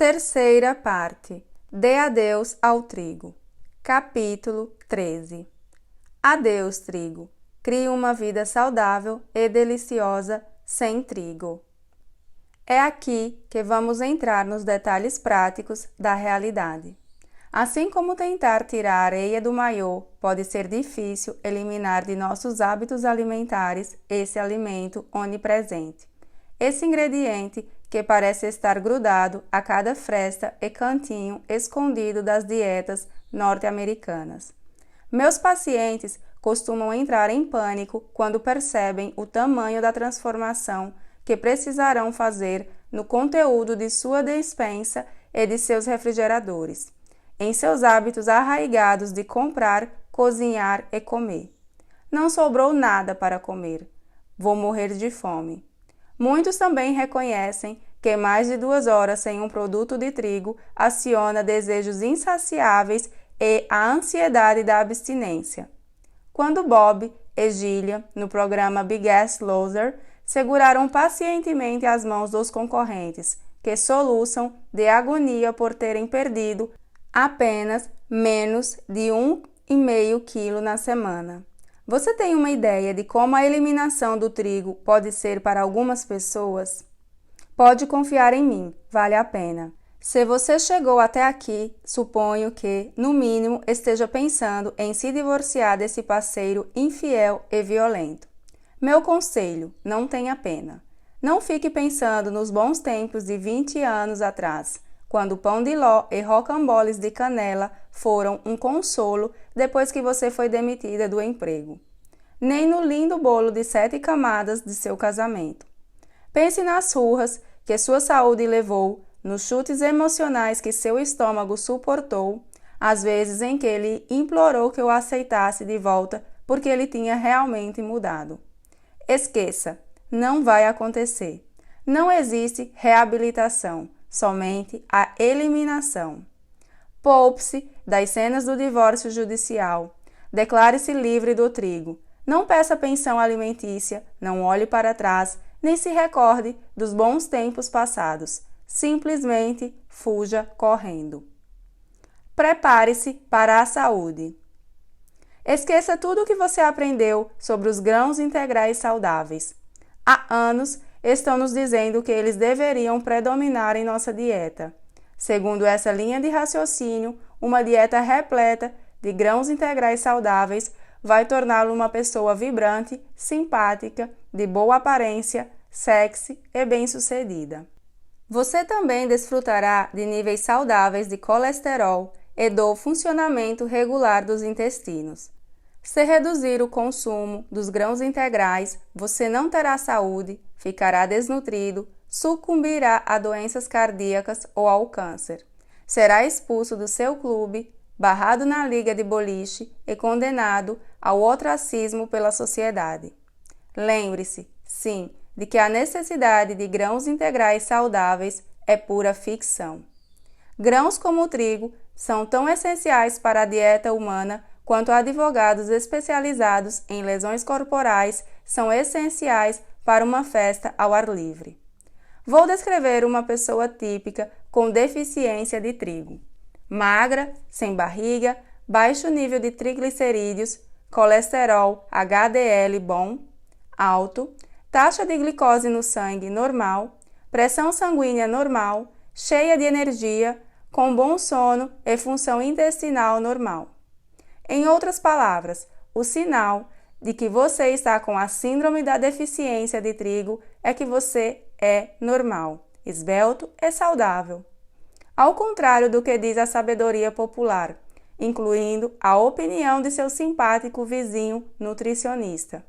Terceira parte. Dê adeus ao trigo. Capítulo 13. Adeus, trigo. Crie uma vida saudável e deliciosa sem trigo. É aqui que vamos entrar nos detalhes práticos da realidade. Assim como tentar tirar a areia do maiô pode ser difícil eliminar de nossos hábitos alimentares esse alimento onipresente. Esse ingrediente que parece estar grudado a cada fresta e cantinho escondido das dietas norte-americanas. Meus pacientes costumam entrar em pânico quando percebem o tamanho da transformação que precisarão fazer no conteúdo de sua despensa e de seus refrigeradores, em seus hábitos arraigados de comprar, cozinhar e comer. Não sobrou nada para comer. Vou morrer de fome. Muitos também reconhecem que mais de 2 horas sem um produto de trigo aciona desejos insaciáveis e a ansiedade da abstinência. Quando Bob e Gillian, no programa Biggest Loser, seguraram pacientemente as mãos dos concorrentes, que soluçam de agonia por terem perdido apenas menos de 1,5 kg na semana. Você tem uma ideia de como a eliminação do trigo pode ser para algumas pessoas? Pode confiar em mim, vale a pena. Se você chegou até aqui, suponho que, no mínimo, esteja pensando em se divorciar desse parceiro infiel e violento. Meu conselho, não tenha pena. Não fique pensando nos bons tempos de 20 anos atrás, quando pão de ló e rocamboles de canela foram um consolo depois que você foi demitida do emprego. Nem no lindo bolo de 7 camadas de seu casamento. Pense nas surras que sua saúde levou, nos chutes emocionais que seu estômago suportou, às vezes em que ele implorou que o aceitasse de volta porque ele tinha realmente mudado. Esqueça, não vai acontecer. Não existe reabilitação, somente a eliminação. Poupe-se das cenas do divórcio judicial. Declare-se livre do trigo. Não peça pensão alimentícia, não olhe para trás, nem se recorde dos bons tempos passados. Simplesmente fuja correndo. Prepare-se para a saúde. Esqueça tudo o que você aprendeu sobre os grãos integrais saudáveis. Há anos estão nos dizendo que eles deveriam predominar em nossa dieta. Segundo essa linha de raciocínio, uma dieta repleta de grãos integrais saudáveis vai torná-lo uma pessoa vibrante, simpática, de boa aparência, sexy e bem-sucedida. Você também desfrutará de níveis saudáveis de colesterol e do funcionamento regular dos intestinos. Se reduzir o consumo dos grãos integrais, você não terá saúde, ficará desnutrido, sucumbirá a doenças cardíacas ou ao câncer. Será expulso do seu clube, barrado na liga de boliche e condenado ao ostracismo pela sociedade. Lembre-se, sim, de que a necessidade de grãos integrais saudáveis é pura ficção. Grãos como o trigo são tão essenciais para a dieta humana quanto advogados especializados em lesões corporais são essenciais para uma festa ao ar livre. Vou descrever uma pessoa típica com deficiência de trigo. Magra, sem barriga, baixo nível de triglicerídeos, colesterol HDL bom, alto, taxa de glicose no sangue normal, pressão sanguínea normal, cheia de energia, com bom sono e função intestinal normal. Em outras palavras, o sinal de que você está com a síndrome da deficiência de trigo é que você é normal, esbelto e saudável. Ao contrário do que diz a sabedoria popular, incluindo a opinião de seu simpático vizinho nutricionista.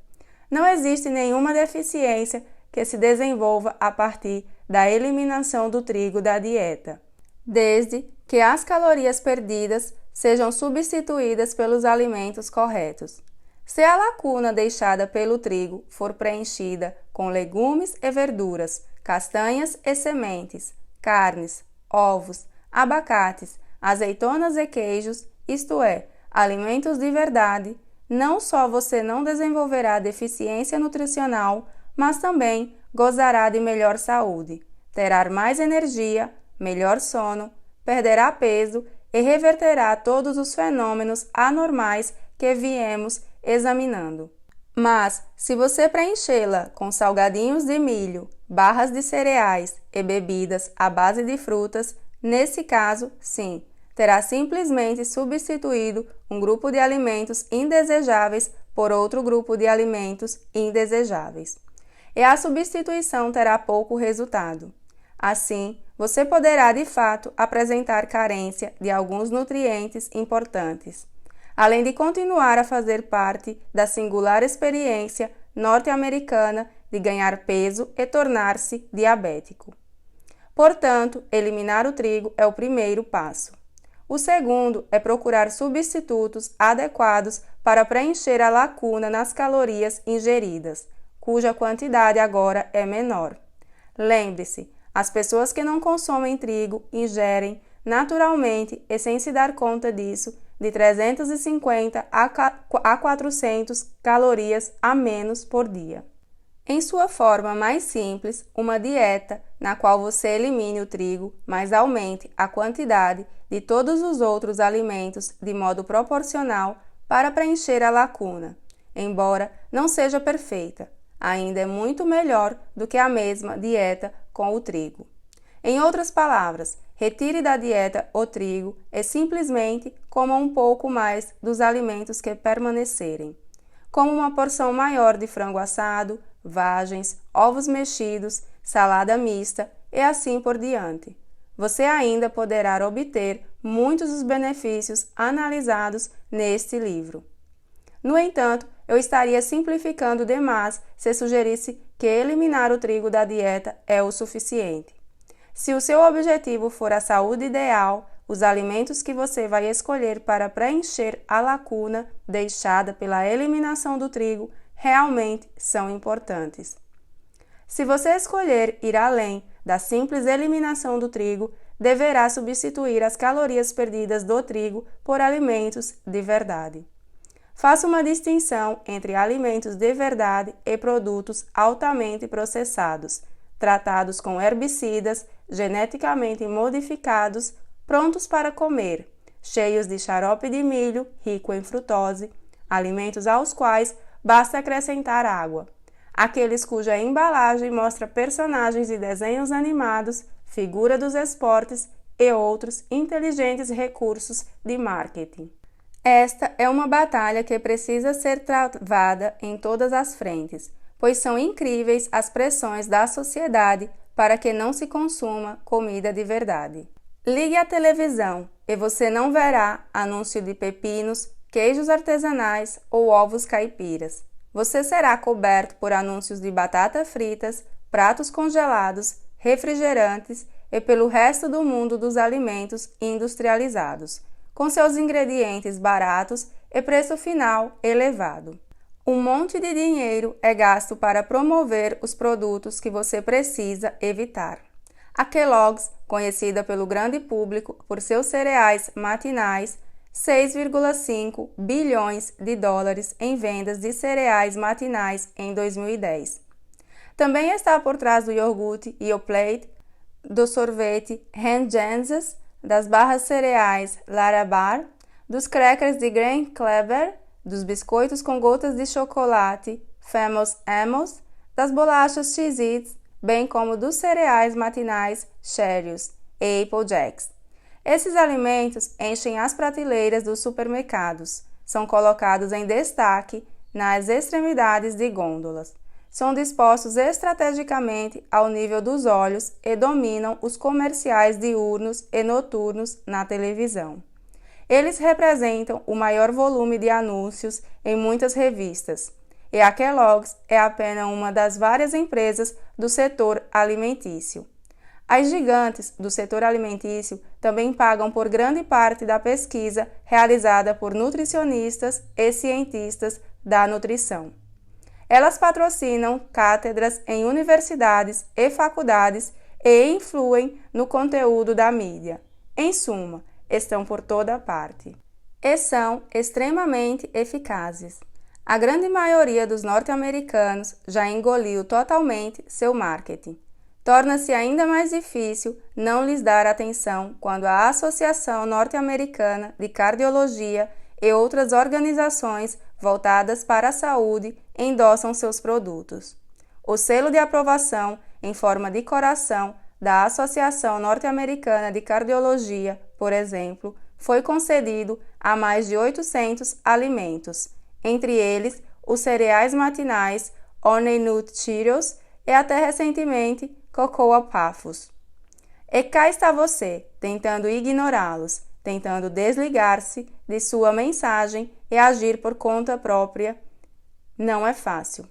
Não existe nenhuma deficiência que se desenvolva a partir da eliminação do trigo da dieta, desde que as calorias perdidas sejam substituídas pelos alimentos corretos. Se a lacuna deixada pelo trigo for preenchida com legumes e verduras, castanhas e sementes, carnes, ovos, abacates, azeitonas e queijos, isto é, alimentos de verdade, não só você não desenvolverá deficiência nutricional, mas também gozará de melhor saúde, terá mais energia, melhor sono, perderá peso e reverterá todos os fenômenos anormais que viemos examinando. Mas, se você preenchê-la com salgadinhos de milho, barras de cereais e bebidas à base de frutas, nesse caso, sim, terá simplesmente substituído um grupo de alimentos indesejáveis por outro grupo de alimentos indesejáveis. E a substituição terá pouco resultado. Assim, você poderá de fato apresentar carência de alguns nutrientes importantes, além de continuar a fazer parte da singular experiência norte-americana de ganhar peso e tornar-se diabético. Portanto, eliminar o trigo é o primeiro passo. O segundo é procurar substitutos adequados para preencher a lacuna nas calorias ingeridas, cuja quantidade agora é menor. Lembre-se, as pessoas que não consomem trigo ingerem naturalmente e sem se dar conta disso de 350 a 400 calorias a menos por dia. Em sua forma mais simples, uma dieta na qual você elimine o trigo, mas aumente a quantidade de todos os outros alimentos de modo proporcional para preencher a lacuna. Embora não seja perfeita, ainda é muito melhor do que a mesma dieta com o trigo. Em outras palavras, retire da dieta o trigo e simplesmente coma um pouco mais dos alimentos que permanecerem, como uma porção maior de frango assado, vagens, ovos mexidos, salada mista e assim por diante. Você ainda poderá obter muitos dos benefícios analisados neste livro. No entanto, eu estaria simplificando demais se sugerisse que eliminar o trigo da dieta é o suficiente. Se o seu objetivo for a saúde ideal, os alimentos que você vai escolher para preencher a lacuna deixada pela eliminação do trigo realmente são importantes. Se você escolher ir além da simples eliminação do trigo, deverá substituir as calorias perdidas do trigo por alimentos de verdade. Faça uma distinção entre alimentos de verdade e produtos altamente processados, tratados com herbicidas, geneticamente modificados, prontos para comer, cheios de xarope de milho, rico em frutose, alimentos aos quais basta acrescentar água. Aqueles cuja embalagem mostra personagens de desenhos animados, figura dos esportes e outros inteligentes recursos de marketing. Esta é uma batalha que precisa ser travada em todas as frentes, pois são incríveis as pressões da sociedade para que não se consuma comida de verdade. Ligue a televisão e você não verá anúncio de pepinos, queijos artesanais ou ovos caipiras. Você será coberto por anúncios de batata fritas, pratos congelados, refrigerantes e pelo resto do mundo dos alimentos industrializados, com seus ingredientes baratos e preço final elevado. Um monte de dinheiro é gasto para promover os produtos que você precisa evitar. A Kellogg's, conhecida pelo grande público por seus cereais matinais, 6,5 bilhões de dólares em vendas de cereais matinais em 2010. Também está por trás do iogurte Yoplait, do sorvete Hengenses, das barras cereais Larabar, dos crackers de Graham Clever, dos biscoitos com gotas de chocolate Famous Amos, das bolachas Cheez-Its, bem como dos cereais matinais Cheerios e Apple Jacks. Esses alimentos enchem as prateleiras dos supermercados, são colocados em destaque nas extremidades de gôndolas. São dispostos estrategicamente ao nível dos olhos e dominam os comerciais diurnos e noturnos na televisão. Eles representam o maior volume de anúncios em muitas revistas, e a Kellogg's é apenas uma das várias empresas do setor alimentício. As gigantes do setor alimentício também pagam por grande parte da pesquisa realizada por nutricionistas e cientistas da nutrição. Elas patrocinam cátedras em universidades e faculdades e influem no conteúdo da mídia. Em suma, estão por toda parte. E são extremamente eficazes. A grande maioria dos norte-americanos já engoliu totalmente seu marketing. Torna-se ainda mais difícil não lhes dar atenção quando a Associação Norte-Americana de Cardiologia e outras organizações voltadas para a saúde endossam seus produtos. O selo de aprovação em forma de coração da Associação Norte-Americana de Cardiologia, por exemplo, foi concedido a mais de 800 alimentos, entre eles os cereais matinais Honey Nut Cheerios e até recentemente Cocoa Puffs. E cá está você, tentando ignorá-los, tentando desligar-se de sua mensagem e agir por conta própria. Não é fácil.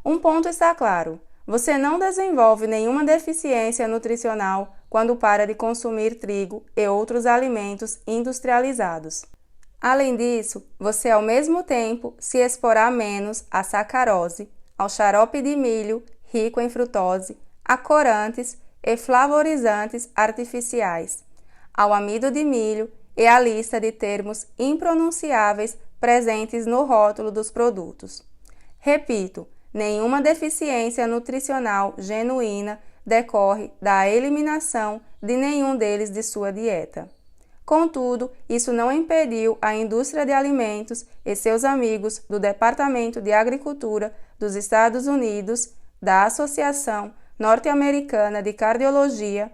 Um ponto está claro: você não desenvolve nenhuma deficiência nutricional quando para de consumir trigo e outros alimentos industrializados. Além disso, você ao mesmo tempo se exporá menos à sacarose, ao xarope de milho rico em frutose, a corantes e flavorizantes artificiais, ao amido de milho e à lista de termos impronunciáveis presentes no rótulo dos produtos. Repito, nenhuma deficiência nutricional genuína decorre da eliminação de nenhum deles de sua dieta. Contudo, isso não impediu a indústria de alimentos e seus amigos do Departamento de Agricultura dos Estados Unidos, da Associação Norte-Americana de Cardiologia,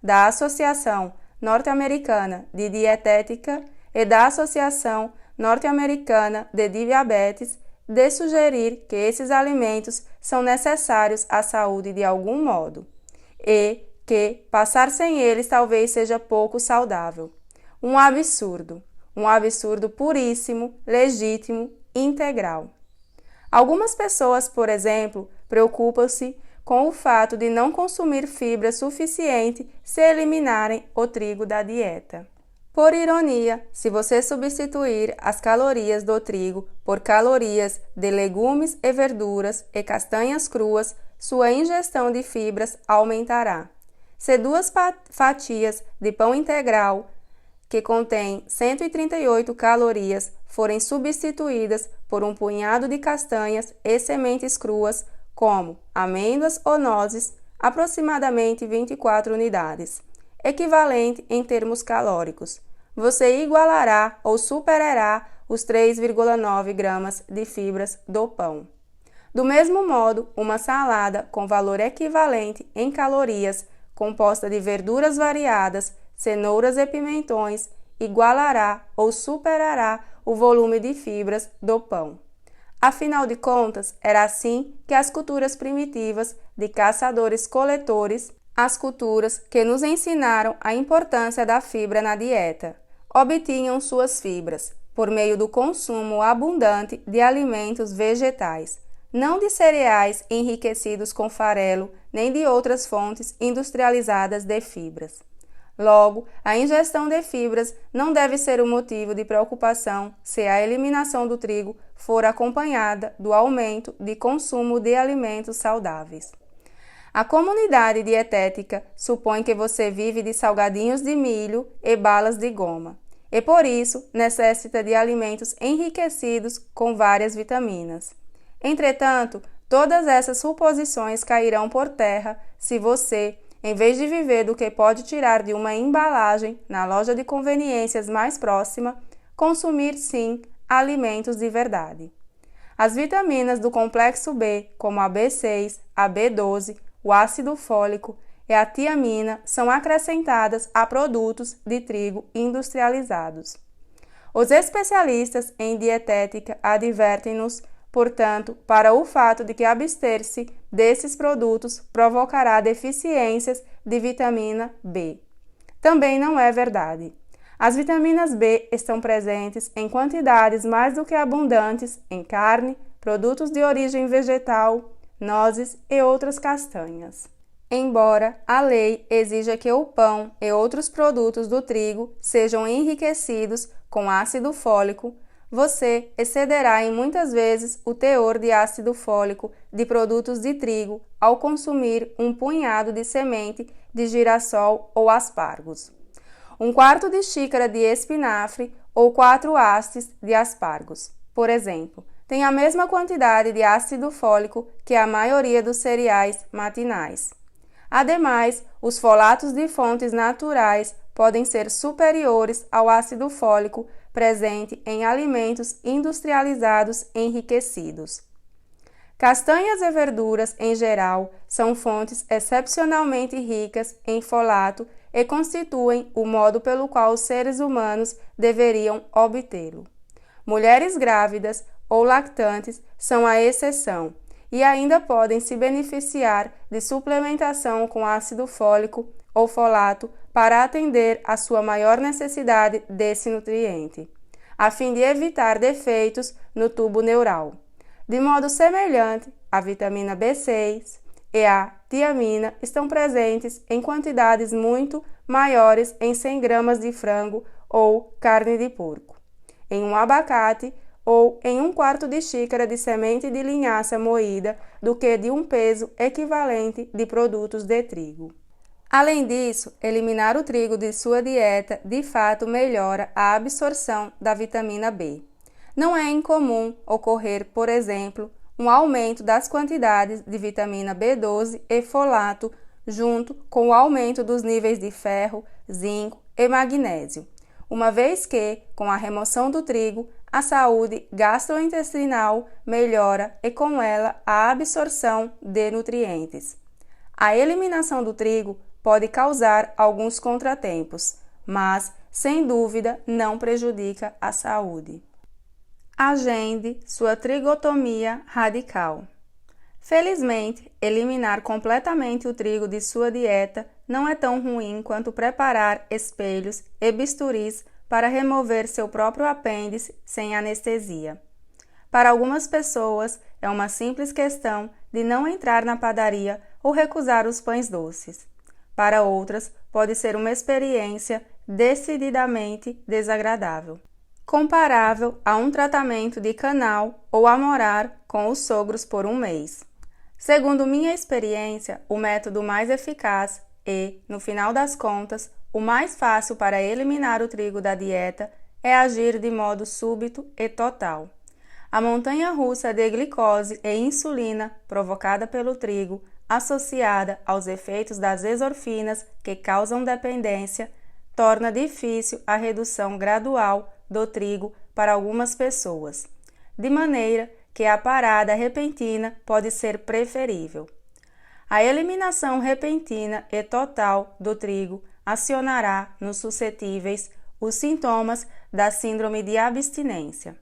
da Associação Norte-Americana de Dietética e da Associação Norte-Americana de Diabetes de sugerir que esses alimentos são necessários à saúde de algum modo e que passar sem eles talvez seja pouco saudável. Um absurdo puríssimo, legítimo, integral. Algumas pessoas, por exemplo, preocupam-se com o fato de não consumir fibra suficiente se eliminarem o trigo da dieta. Por ironia, se você substituir as calorias do trigo por calorias de legumes e verduras e castanhas cruas, sua ingestão de fibras aumentará. Se 2 fatias de pão integral, que contém 138 calorias, forem substituídas por um punhado de castanhas e sementes cruas, como amêndoas ou nozes, aproximadamente 24 unidades, equivalente em termos calóricos. Você igualará ou superará os 3,9 gramas de fibras do pão. Do mesmo modo, uma salada com valor equivalente em calorias, composta de verduras variadas, cenouras e pimentões, igualará ou superará o volume de fibras do pão. Afinal de contas, era assim que as culturas primitivas de caçadores-coletores, as culturas que nos ensinaram a importância da fibra na dieta, obtinham suas fibras por meio do consumo abundante de alimentos vegetais, não de cereais enriquecidos com farelo, nem de outras fontes industrializadas de fibras. Logo, a ingestão de fibras não deve ser um motivo de preocupação se a eliminação do trigo for acompanhada do aumento de consumo de alimentos saudáveis. A comunidade dietética supõe que você vive de salgadinhos de milho e balas de goma, e por isso necessita de alimentos enriquecidos com várias vitaminas. Entretanto, todas essas suposições cairão por terra se você, em vez de viver do que pode tirar de uma embalagem na loja de conveniências mais próxima, consumir sim alimentos de verdade. As vitaminas do complexo B, como a B6, a B12, o ácido fólico e a tiamina, são acrescentadas a produtos de trigo industrializados. Os especialistas em dietética advertem-nos, portanto, para o fato de que abster-se desses produtos provocará deficiências de vitamina B. Também não é verdade. As vitaminas B estão presentes em quantidades mais do que abundantes em carne, produtos de origem vegetal, nozes e outras castanhas. Embora a lei exija que o pão e outros produtos do trigo sejam enriquecidos com ácido fólico, você excederá em muitas vezes o teor de ácido fólico de produtos de trigo ao consumir um punhado de semente de girassol ou aspargos, 1/4 de xícara de espinafre ou 4 hastes de aspargos, por exemplo, tem a mesma quantidade de ácido fólico que a maioria dos cereais matinais. Ademais, os folatos de fontes naturais podem ser superiores ao ácido fólico presente em alimentos industrializados enriquecidos. Castanhas e verduras, em geral, são fontes excepcionalmente ricas em folato e constituem o modo pelo qual os seres humanos deveriam obtê-lo. Mulheres grávidas ou lactantes são a exceção e ainda podem se beneficiar de suplementação com ácido fólico ou folato para atender à sua maior necessidade desse nutriente, a fim de evitar defeitos no tubo neural. De modo semelhante, a vitamina B6 e a tiamina estão presentes em quantidades muito maiores em 100 gramas de frango ou carne de porco, em um abacate ou em 1/4 de xícara de semente de linhaça moída do que de um peso equivalente de produtos de trigo. Além disso, eliminar o trigo de sua dieta de fato melhora a absorção da vitamina B. Não é incomum ocorrer, por exemplo, um aumento das quantidades de vitamina B12 e folato, junto com o aumento dos níveis de ferro, zinco e magnésio, uma vez que, com a remoção do trigo, a saúde gastrointestinal melhora e, com ela, a absorção de nutrientes. A eliminação do trigo pode causar alguns contratempos, mas, sem dúvida, não prejudica a saúde. Agende sua trigotomia radical. Felizmente, eliminar completamente o trigo de sua dieta não é tão ruim quanto preparar espelhos e bisturis para remover seu próprio apêndice sem anestesia. Para algumas pessoas, é uma simples questão de não entrar na padaria ou recusar os pães doces. Para outras, pode ser uma experiência decididamente desagradável, comparável a um tratamento de canal ou a morar com os sogros por um mês. Segundo minha experiência, o método mais eficaz e, no final das contas, o mais fácil para eliminar o trigo da dieta é agir de modo súbito e total. A montanha-russa de glicose e insulina provocada pelo trigo, associada aos efeitos das exorfinas que causam dependência, torna difícil a redução gradual do trigo para algumas pessoas, de maneira que a parada repentina pode ser preferível. A eliminação repentina e total do trigo acionará nos suscetíveis os sintomas da síndrome de abstinência.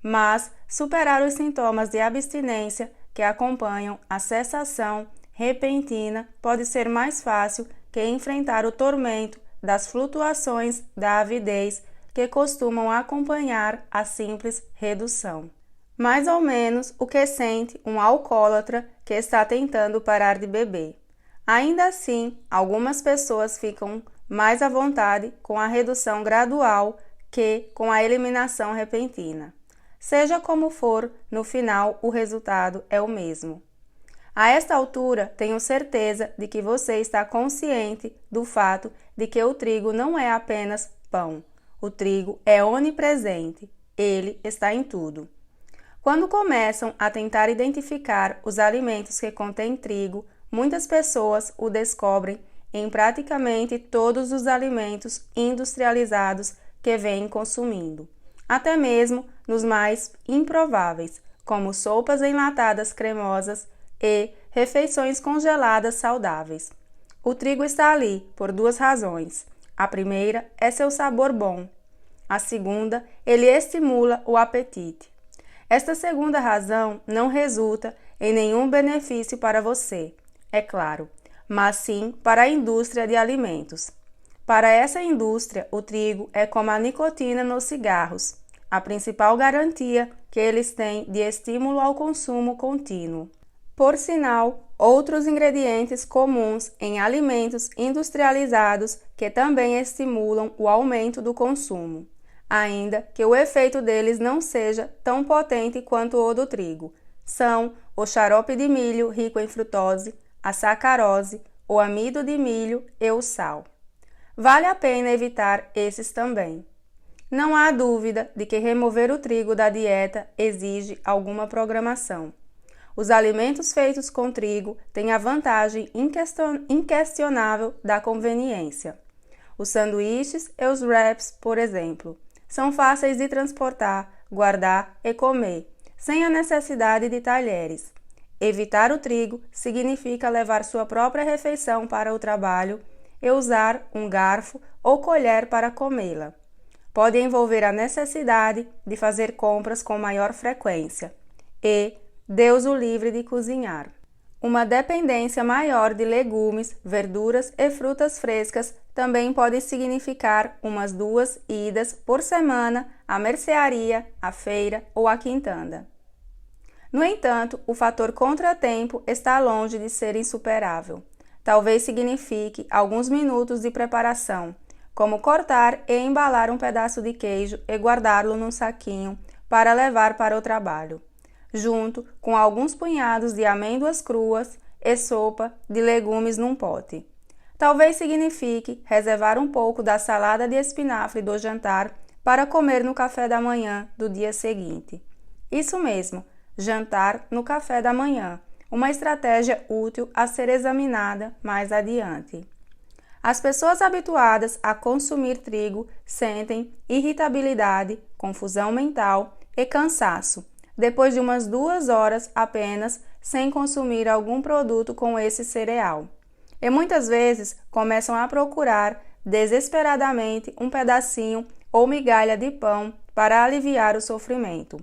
Mas superar os sintomas de abstinência que acompanham a cessação repentina pode ser mais fácil que enfrentar o tormento das flutuações da avidez que costumam acompanhar a simples redução. Mais ou menos o que sente um alcoólatra que está tentando parar de beber. Ainda assim, algumas pessoas ficam mais à vontade com a redução gradual que com a eliminação repentina. Seja como for, no final o resultado é o mesmo. A esta altura, tenho certeza de que você está consciente do fato de que o trigo não é apenas pão. O trigo é onipresente, ele está em tudo. Quando começam a tentar identificar os alimentos que contêm trigo, muitas pessoas o descobrem em praticamente todos os alimentos industrializados que vêm consumindo, até mesmo nos mais improváveis, como sopas enlatadas cremosas e refeições congeladas saudáveis. O trigo está ali por duas razões. A primeira é seu sabor bom. A segunda, ele estimula o apetite. Esta segunda razão não resulta em nenhum benefício para você, é claro, mas sim para a indústria de alimentos. Para essa indústria, o trigo é como a nicotina nos cigarros, a principal garantia que eles têm de estímulo ao consumo contínuo. Por sinal, outros ingredientes comuns em alimentos industrializados que também estimulam o aumento do consumo, ainda que o efeito deles não seja tão potente quanto o do trigo, são o xarope de milho rico em frutose, a sacarose, o amido de milho e o sal. Vale a pena evitar esses também. Não há dúvida de que remover o trigo da dieta exige alguma programação. Os alimentos feitos com trigo têm a vantagem inquestionável da conveniência. Os sanduíches e os wraps, por exemplo, são fáceis de transportar, guardar e comer, sem a necessidade de talheres. Evitar o trigo significa levar sua própria refeição para o trabalho e usar um garfo ou colher para comê-la. Pode envolver a necessidade de fazer compras com maior frequência e, Deus o livre de cozinhar. Uma dependência maior de legumes, verduras e frutas frescas também pode significar umas 2 idas por semana à mercearia, à feira ou à quintanda. No entanto, o fator contratempo está longe de ser insuperável. Talvez signifique alguns minutos de preparação, como cortar e embalar um pedaço de queijo e guardá-lo num saquinho para levar para o trabalho, junto com alguns punhados de amêndoas cruas e sopa de legumes num pote. Talvez signifique reservar um pouco da salada de espinafre do jantar para comer no café da manhã do dia seguinte. Isso mesmo, jantar no café da manhã, uma estratégia útil a ser examinada mais adiante. As pessoas habituadas a consumir trigo sentem irritabilidade, confusão mental e cansaço, depois de umas 2 horas apenas sem consumir algum produto com esse cereal. E muitas vezes começam a procurar desesperadamente um pedacinho ou migalha de pão para aliviar o sofrimento.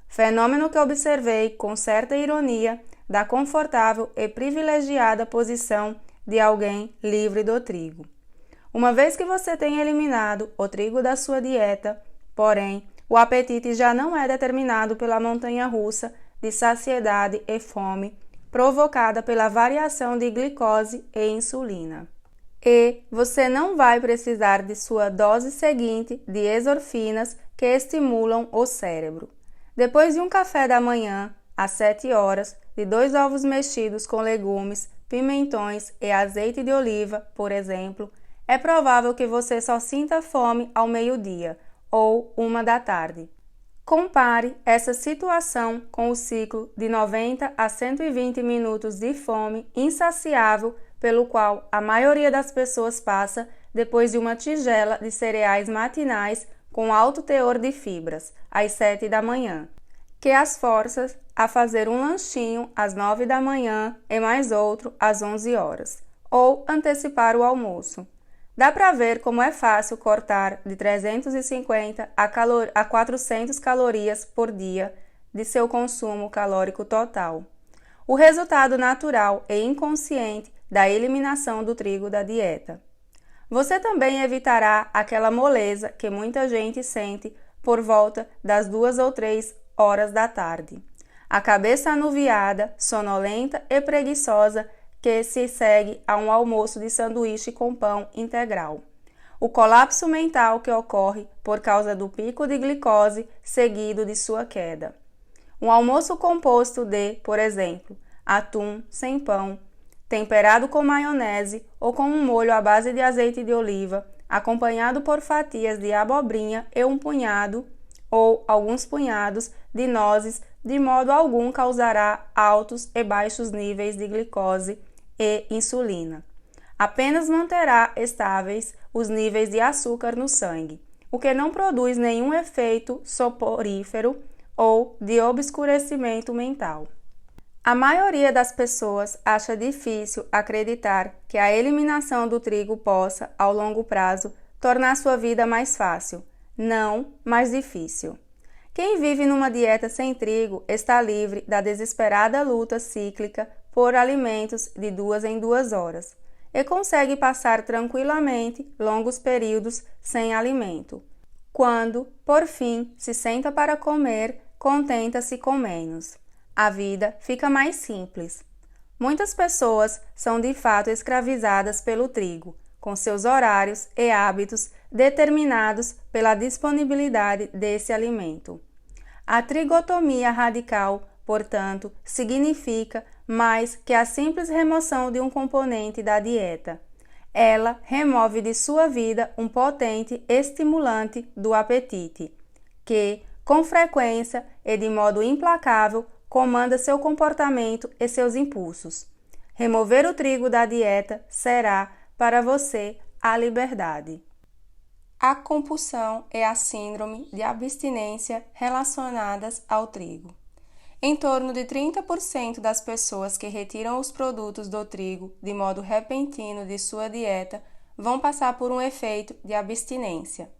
Fenômeno que observei com certa ironia da confortável e privilegiada posição de alguém livre do trigo. Uma vez que você tem eliminado o trigo da sua dieta, porém, o apetite já não é determinado pela montanha-russa de saciedade e fome provocada pela variação de glicose e insulina. E você não vai precisar de sua dose seguinte de exorfinas que estimulam o cérebro. Depois de um café da manhã, às 7 horas, de 2 ovos mexidos com legumes, pimentões e azeite de oliva, por exemplo, é provável que você só sinta fome ao meio-dia ou 1 da tarde. Compare essa situação com o ciclo de 90 a 120 minutos de fome insaciável pelo qual a maioria das pessoas passa depois de uma tigela de cereais matinais com alto teor de fibras, às 7 da manhã, que as força a fazer um lanchinho às 9 da manhã e mais outro às 11 horas, ou antecipar o almoço. Dá para ver como é fácil cortar de 350 a 400 calorias por dia de seu consumo calórico total. O resultado natural e inconsciente da eliminação do trigo da dieta. Você também evitará aquela moleza que muita gente sente por volta das 2 ou 3 horas da tarde. A cabeça anuviada, sonolenta e preguiçosa que se segue a um almoço de sanduíche com pão integral. O colapso mental que ocorre por causa do pico de glicose seguido de sua queda. Um almoço composto de, por exemplo, atum sem pão, temperado com maionese ou com um molho à base de azeite de oliva, acompanhado por fatias de abobrinha e um punhado ou alguns punhados de nozes, de modo algum causará altos e baixos níveis de glicose e insulina. Apenas manterá estáveis os níveis de açúcar no sangue, o que não produz nenhum efeito soporífero ou de obscurecimento mental. A maioria das pessoas acha difícil acreditar que a eliminação do trigo possa, ao longo prazo, tornar sua vida mais fácil, não mais difícil. Quem vive numa dieta sem trigo está livre da desesperada luta cíclica por alimentos de 2 em 2 horas e consegue passar tranquilamente longos períodos sem alimento. Quando, por fim, se senta para comer, contenta-se com menos. A vida fica mais simples. Muitas pessoas são de fato escravizadas pelo trigo, com seus horários e hábitos determinados pela disponibilidade desse alimento. A trigotomia radical, portanto, significa mais que a simples remoção de um componente da dieta. Ela remove de sua vida um potente estimulante do apetite, que, com frequência e de modo implacável, comanda seu comportamento e seus impulsos. Remover o trigo da dieta será, para você, a liberdade. A compulsão é a síndrome de abstinência relacionadas ao trigo. Em torno de 30% das pessoas que retiram os produtos do trigo de modo repentino de sua dieta vão passar por um efeito de abstinência,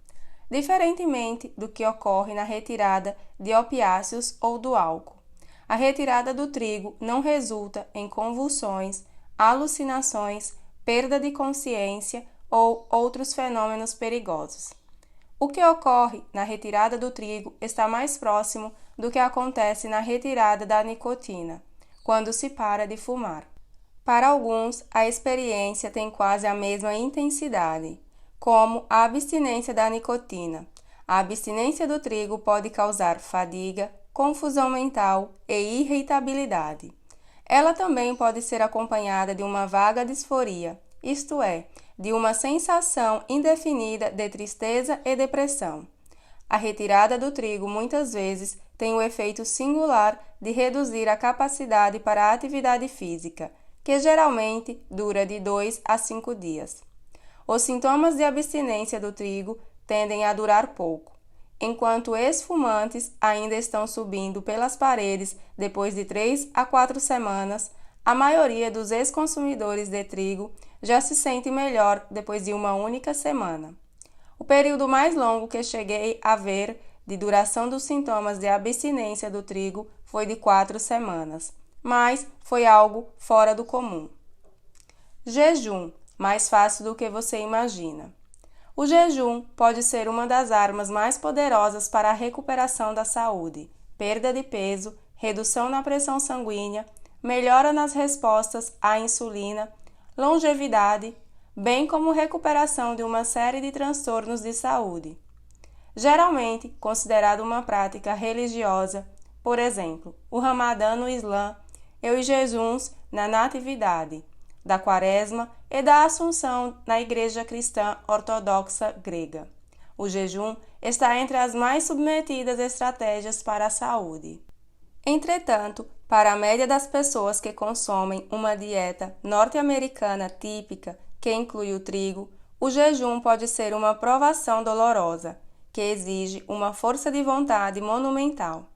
diferentemente do que ocorre na retirada de opiáceos ou do álcool. A retirada do trigo não resulta em convulsões, alucinações, perda de consciência ou outros fenômenos perigosos. O que ocorre na retirada do trigo está mais próximo do que acontece na retirada da nicotina, quando se para de fumar. Para alguns, a experiência tem quase a mesma intensidade, como a abstinência da nicotina. A abstinência do trigo pode causar fadiga, confusão mental e irritabilidade. Ela também pode ser acompanhada de uma vaga disforia, isto é, de uma sensação indefinida de tristeza e depressão. A retirada do trigo muitas vezes tem o efeito singular de reduzir a capacidade para a atividade física, que geralmente dura de 2 a 5 dias. Os sintomas de abstinência do trigo tendem a durar pouco, enquanto ex-fumantes ainda estão subindo pelas paredes depois de 3 a 4 semanas. A maioria dos ex-consumidores de trigo já se sente melhor depois de uma única semana. O período mais longo que cheguei a ver de duração dos sintomas de abstinência do trigo foi de 4 semanas, mas foi algo fora do comum. Jejum, mais fácil do que você imagina. O jejum pode ser uma das armas mais poderosas para a recuperação da saúde, perda de peso, redução na pressão sanguínea, melhora nas respostas à insulina, longevidade, bem como recuperação de uma série de transtornos de saúde. Geralmente considerado uma prática religiosa, por exemplo, o Ramadã no Islã e os jejuns na Natividade, da Quaresma e da Assunção na Igreja Cristã Ortodoxa Grega. O jejum está entre as mais submetidas estratégias para a saúde. Entretanto, para a média das pessoas que consomem uma dieta norte-americana típica que inclui o trigo, o jejum pode ser uma provação dolorosa, que exige uma força de vontade monumental.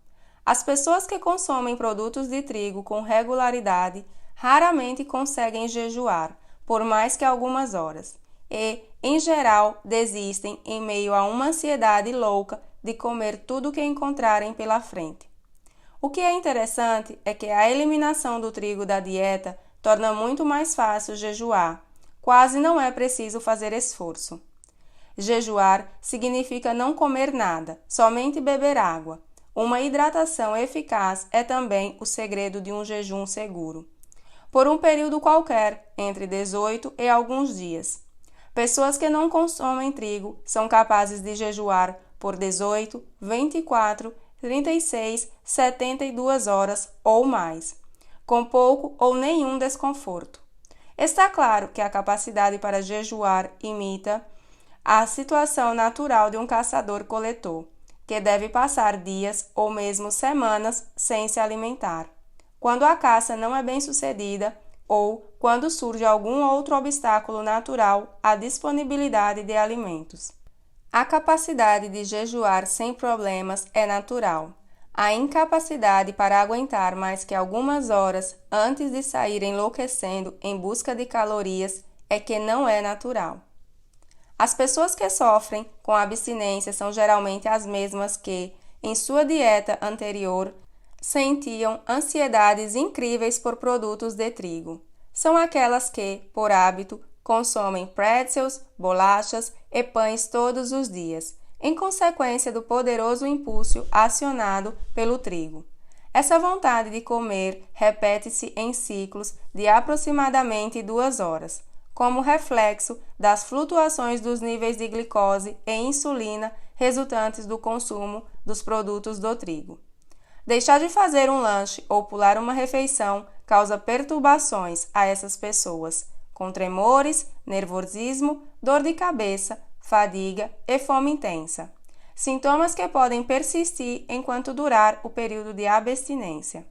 As pessoas que consomem produtos de trigo com regularidade raramente conseguem jejuar por mais que algumas horas e, em geral, desistem em meio a uma ansiedade louca de comer tudo o que encontrarem pela frente. O que é interessante é que a eliminação do trigo da dieta torna muito mais fácil jejuar. Quase não é preciso fazer esforço. Jejuar significa não comer nada, somente beber água. Uma hidratação eficaz é também o segredo de um jejum seguro. Por um período qualquer, entre 18 e alguns dias. Pessoas que não consomem trigo são capazes de jejuar por 18, 24, 36, 72 horas ou mais, com pouco ou nenhum desconforto. Está claro que a capacidade para jejuar imita a situação natural de um caçador-coletor, que deve passar dias ou mesmo semanas sem se alimentar. Quando a caça não é bem sucedida ou quando surge algum outro obstáculo natural à disponibilidade de alimentos. A capacidade de jejuar sem problemas é natural. A incapacidade para aguentar mais que algumas horas antes de sair enlouquecendo em busca de calorias é que não é natural. As pessoas que sofrem com abstinência são geralmente as mesmas que, em sua dieta anterior, sentiam ansiedades incríveis por produtos de trigo. São aquelas que, por hábito, consomem pretzels, bolachas e pães todos os dias, em consequência do poderoso impulso acionado pelo trigo. Essa vontade de comer repete-se em ciclos de aproximadamente 2 horas, como reflexo das flutuações dos níveis de glicose e insulina resultantes do consumo dos produtos do trigo. Deixar de fazer um lanche ou pular uma refeição causa perturbações a essas pessoas, com tremores, nervosismo, dor de cabeça, fadiga e fome intensa. Sintomas que podem persistir enquanto durar o período de abstinência.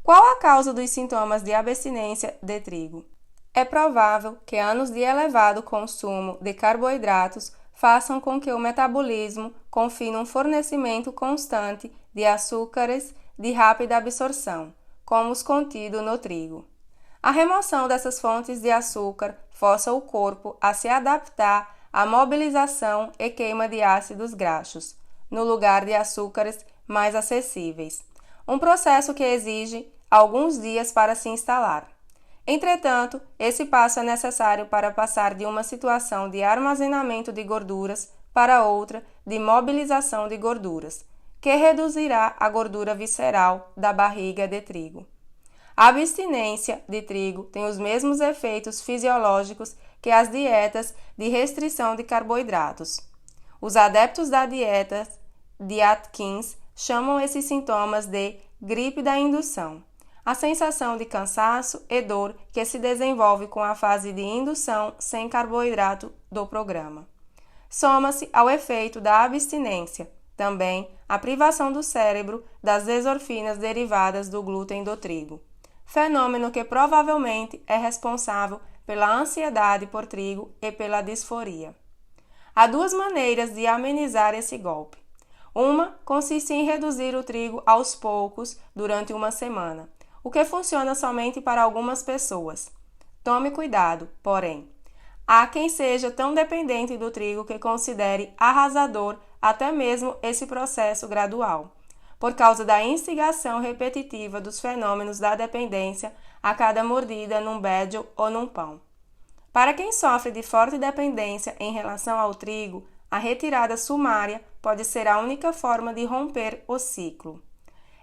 Qual a causa dos sintomas de abstinência de trigo? É provável que anos de elevado consumo de carboidratos façam com que o metabolismo confie num fornecimento constante de açúcares de rápida absorção, como os contidos no trigo. A remoção dessas fontes de açúcar força o corpo a se adaptar à mobilização e queima de ácidos graxos, no lugar de açúcares mais acessíveis, um processo que exige alguns dias para se instalar. Entretanto, esse passo é necessário para passar de uma situação de armazenamento de gorduras para outra de mobilização de gorduras, que reduzirá a gordura visceral da barriga de trigo. A abstinência de trigo tem os mesmos efeitos fisiológicos que as dietas de restrição de carboidratos. Os adeptos da dieta de Atkins chamam esses sintomas de gripe da indução. A sensação de cansaço e dor que se desenvolve com a fase de indução sem carboidrato do programa. Soma-se ao efeito da abstinência, também a privação do cérebro das endorfinas derivadas do glúten do trigo, fenômeno que provavelmente é responsável pela ansiedade por trigo e pela disforia. Há duas maneiras de amenizar esse golpe. Uma consiste em reduzir o trigo aos poucos durante uma semana, o que funciona somente para algumas pessoas. Tome cuidado, porém. Há quem seja tão dependente do trigo que considere arrasador até mesmo esse processo gradual, por causa da instigação repetitiva dos fenômenos da dependência a cada mordida num beijo ou num pão. Para quem sofre de forte dependência em relação ao trigo, a retirada sumária pode ser a única forma de romper o ciclo.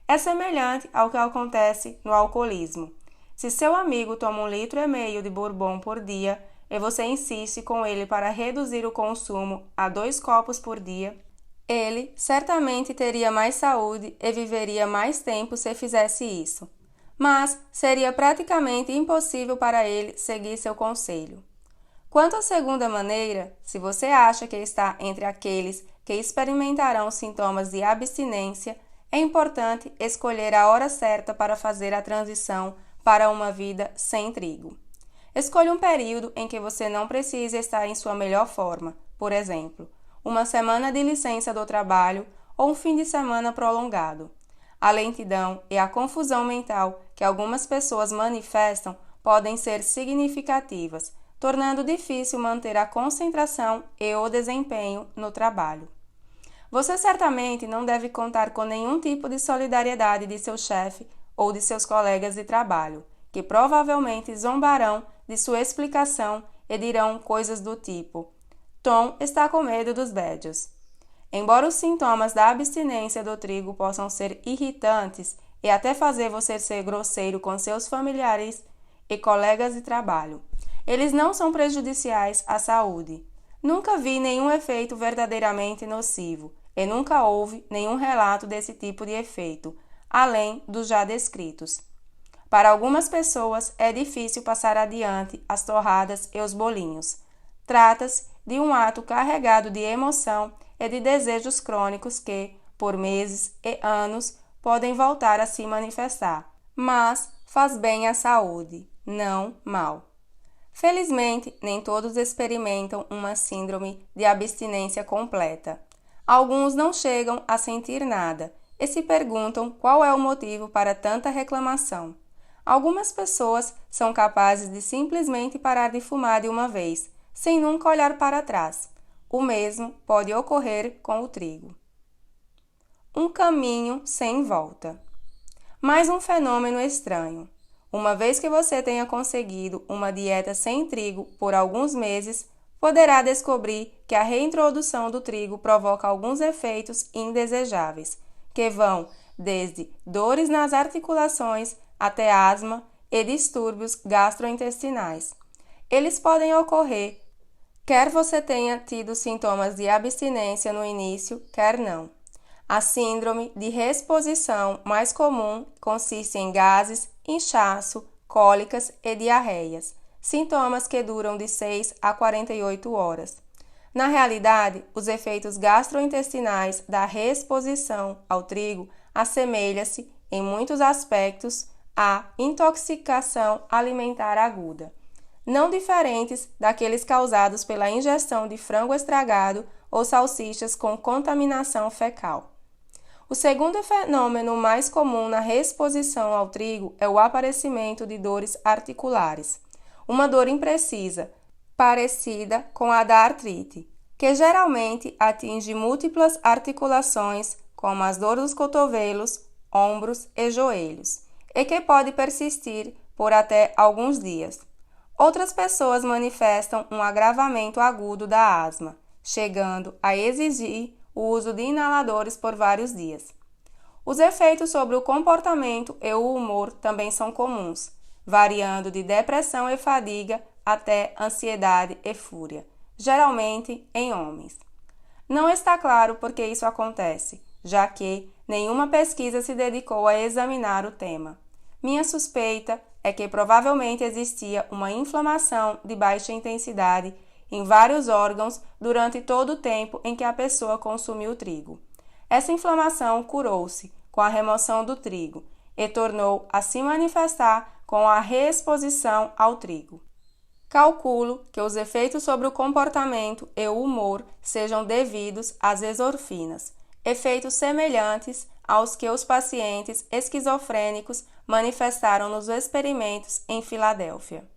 É semelhante ao que acontece no alcoolismo. Se seu amigo toma 1,5 litros de bourbon por dia e você insiste com ele para reduzir o consumo a 2 copos por dia, ele certamente teria mais saúde e viveria mais tempo se fizesse isso. Mas seria praticamente impossível para ele seguir seu conselho. Quanto à segunda maneira, se você acha que está entre aqueles que experimentarão sintomas de abstinência, é importante escolher a hora certa para fazer a transição para uma vida sem trigo. Escolha um período em que você não precise estar em sua melhor forma, por exemplo, uma semana de licença do trabalho ou um fim de semana prolongado. A lentidão e a confusão mental que algumas pessoas manifestam podem ser significativas, tornando difícil manter a concentração e o desempenho no trabalho. Você certamente não deve contar com nenhum tipo de solidariedade de seu chefe ou de seus colegas de trabalho, que provavelmente zombarão de sua explicação e dirão coisas do tipo: Tom está com medo dos bédios. Embora os sintomas da abstinência do trigo possam ser irritantes e até fazer você ser grosseiro com seus familiares e colegas de trabalho, eles não são prejudiciais à saúde. Nunca vi nenhum efeito verdadeiramente nocivo. E nunca houve nenhum relato desse tipo de efeito, além dos já descritos. Para algumas pessoas é difícil passar adiante as torradas e os bolinhos. Trata-se de um ato carregado de emoção e de desejos crônicos que, por meses e anos, podem voltar a se manifestar, mas faz bem à saúde, não mal. Felizmente, nem todos experimentam uma síndrome de abstinência completa. Alguns não chegam a sentir nada e se perguntam qual é o motivo para tanta reclamação. Algumas pessoas são capazes de simplesmente parar de fumar de uma vez, sem nunca olhar para trás. O mesmo pode ocorrer com o trigo. Um caminho sem volta. Mais um fenômeno estranho. Uma vez que você tenha conseguido uma dieta sem trigo por alguns meses, poderá descobrir que a reintrodução do trigo provoca alguns efeitos indesejáveis, que vão desde dores nas articulações até asma e distúrbios gastrointestinais. Eles podem ocorrer, quer você tenha tido sintomas de abstinência no início, quer não. A síndrome de reexposição mais comum consiste em gases, inchaço, cólicas e diarreias, sintomas que duram de 6 a 48 horas. Na realidade, os efeitos gastrointestinais da reexposição ao trigo assemelham-se, em muitos aspectos, a intoxicação alimentar aguda, não diferentes daqueles causados pela ingestão de frango estragado ou salsichas com contaminação fecal. O segundo fenômeno mais comum na reexposição ao trigo é o aparecimento de dores articulares, uma dor imprecisa, parecida com a da artrite, que geralmente atinge múltiplas articulações, como as dores dos cotovelos, ombros e joelhos, e que pode persistir por até alguns dias. Outras pessoas manifestam um agravamento agudo da asma, chegando a exigir o uso de inaladores por vários dias. Os efeitos sobre o comportamento e o humor também são comuns, variando de depressão e fadiga até ansiedade e fúria, geralmente em homens. Não está claro por que isso acontece, já que nenhuma pesquisa se dedicou a examinar o tema. Minha suspeita é que provavelmente existia uma inflamação de baixa intensidade em vários órgãos durante todo o tempo em que a pessoa consumiu trigo. Essa inflamação curou-se com a remoção do trigo e tornou a se manifestar com a reexposição ao trigo. Calculo que os efeitos sobre o comportamento e o humor sejam devidos às endorfinas, efeitos semelhantes aos que os pacientes esquizofrênicos manifestaram nos experimentos em Filadélfia.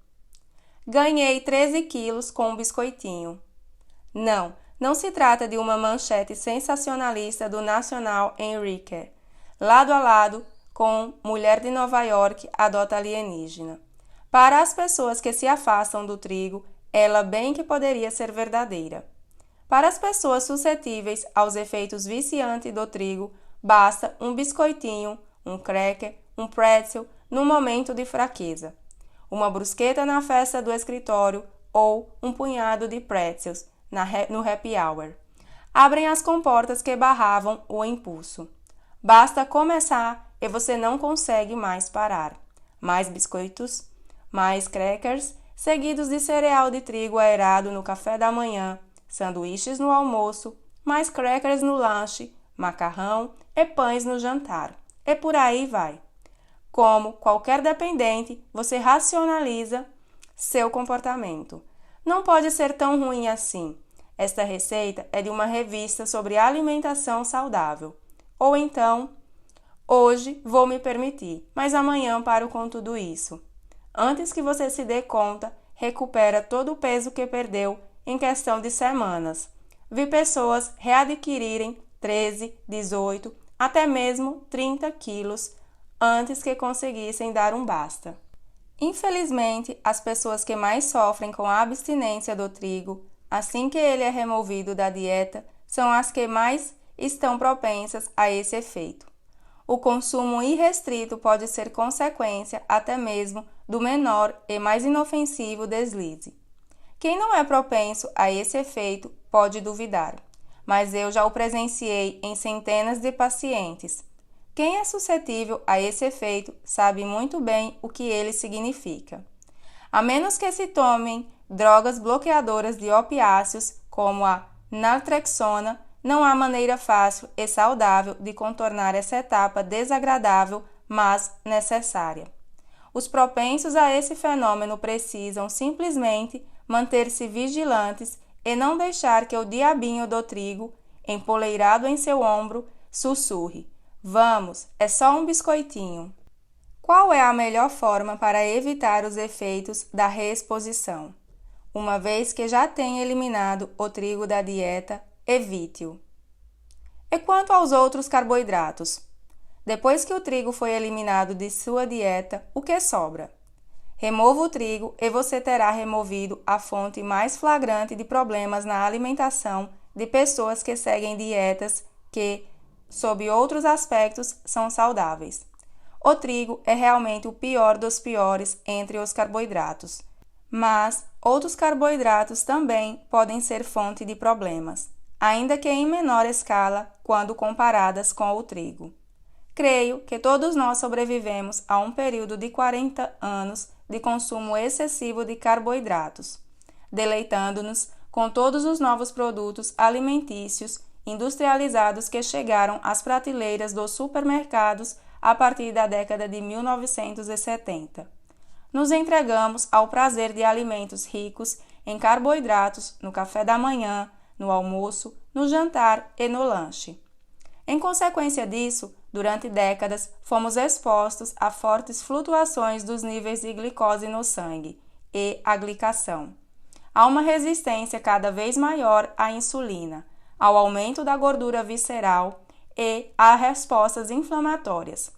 Ganhei 13 quilos com um biscoitinho. Não se trata de uma manchete sensacionalista do National Enquirer, lado a lado com Mulher de Nova York adota alienígena. Para as pessoas que se afastam do trigo, ela bem que poderia ser verdadeira. Para as pessoas suscetíveis aos efeitos viciantes do trigo, basta um biscoitinho, um cracker, um pretzel num momento de fraqueza, uma brusqueta na festa do escritório ou um punhado de pretzels no happy hour. Abrem as comportas que barravam o impulso. Basta começar e você não consegue mais parar. Mais biscoitos, mais crackers, seguidos de cereal de trigo aerado no café da manhã, sanduíches no almoço, mais crackers no lanche, macarrão e pães no jantar. E por aí vai. Como qualquer dependente, você racionaliza seu comportamento. Não pode ser tão ruim assim. Esta receita é de uma revista sobre alimentação saudável. Ou então, hoje vou me permitir, mas amanhã paro com tudo isso. Antes que você se dê conta, recupera todo o peso que perdeu em questão de semanas. Vi pessoas readquirirem 13, 18, até mesmo 30 quilos antes que conseguissem dar um basta. Infelizmente, as pessoas que mais sofrem com a abstinência do trigo, assim que ele é removido da dieta, são as que mais estão propensas a esse efeito. O consumo irrestrito pode ser consequência até mesmo do menor e mais inofensivo deslize. Quem não é propenso a esse efeito pode duvidar, mas eu já o presenciei em centenas de pacientes. Quem é suscetível a esse efeito sabe muito bem o que ele significa. A menos que se tomem drogas bloqueadoras de opiáceos, como a naltrexona, não há maneira fácil e saudável de contornar essa etapa desagradável, mas necessária. Os propensos a esse fenômeno precisam simplesmente manter-se vigilantes e não deixar que o diabinho do trigo, empoleirado em seu ombro, sussurre: "Vamos, é só um biscoitinho." Qual é a melhor forma para evitar os efeitos da reexposição? Uma vez que já tenha eliminado o trigo da dieta, evite-o. E quanto aos outros carboidratos? Depois que o trigo foi eliminado de sua dieta, o que sobra? Remova o trigo e você terá removido a fonte mais flagrante de problemas na alimentação de pessoas que seguem dietas que, sob outros aspectos, são saudáveis. O trigo é realmente o pior dos piores entre os carboidratos, mas outros carboidratos também podem ser fonte de problemas, ainda que em menor escala quando comparadas com o trigo. Creio que todos nós sobrevivemos a um período de 40 anos de consumo excessivo de carboidratos, deleitando-nos com todos os novos produtos alimentícios industrializados que chegaram às prateleiras dos supermercados a partir da década de 1970. Nos entregamos ao prazer de alimentos ricos em carboidratos no café da manhã, no almoço, no jantar e no lanche. Em consequência disso, durante décadas, fomos expostos a fortes flutuações dos níveis de glicose no sangue e a glicação. Há uma resistência cada vez maior à insulina, ao aumento da gordura visceral e a respostas inflamatórias.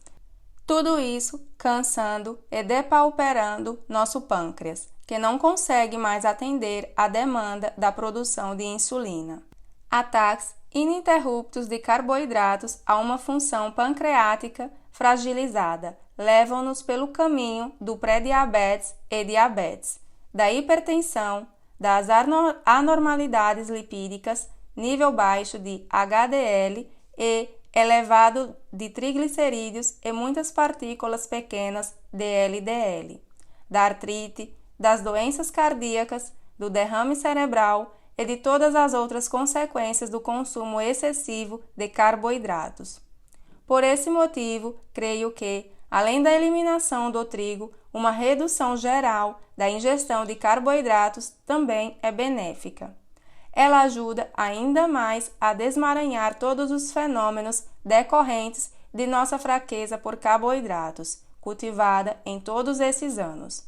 Tudo isso cansando e depauperando nosso pâncreas, que não consegue mais atender à demanda da produção de insulina. Ataques ininterruptos de carboidratos a uma função pancreática fragilizada levam-nos pelo caminho do pré-diabetes e diabetes, da hipertensão, das anormalidades lipídicas, nível baixo de HDL e elevado de triglicerídeos e muitas partículas pequenas de LDL, da artrite, das doenças cardíacas, do derrame cerebral e de todas as outras consequências do consumo excessivo de carboidratos. Por esse motivo, creio que, além da eliminação do trigo, uma redução geral da ingestão de carboidratos também é benéfica. Ela ajuda ainda mais a desmaranhar todos os fenômenos decorrentes de nossa fraqueza por carboidratos, cultivada em todos esses anos.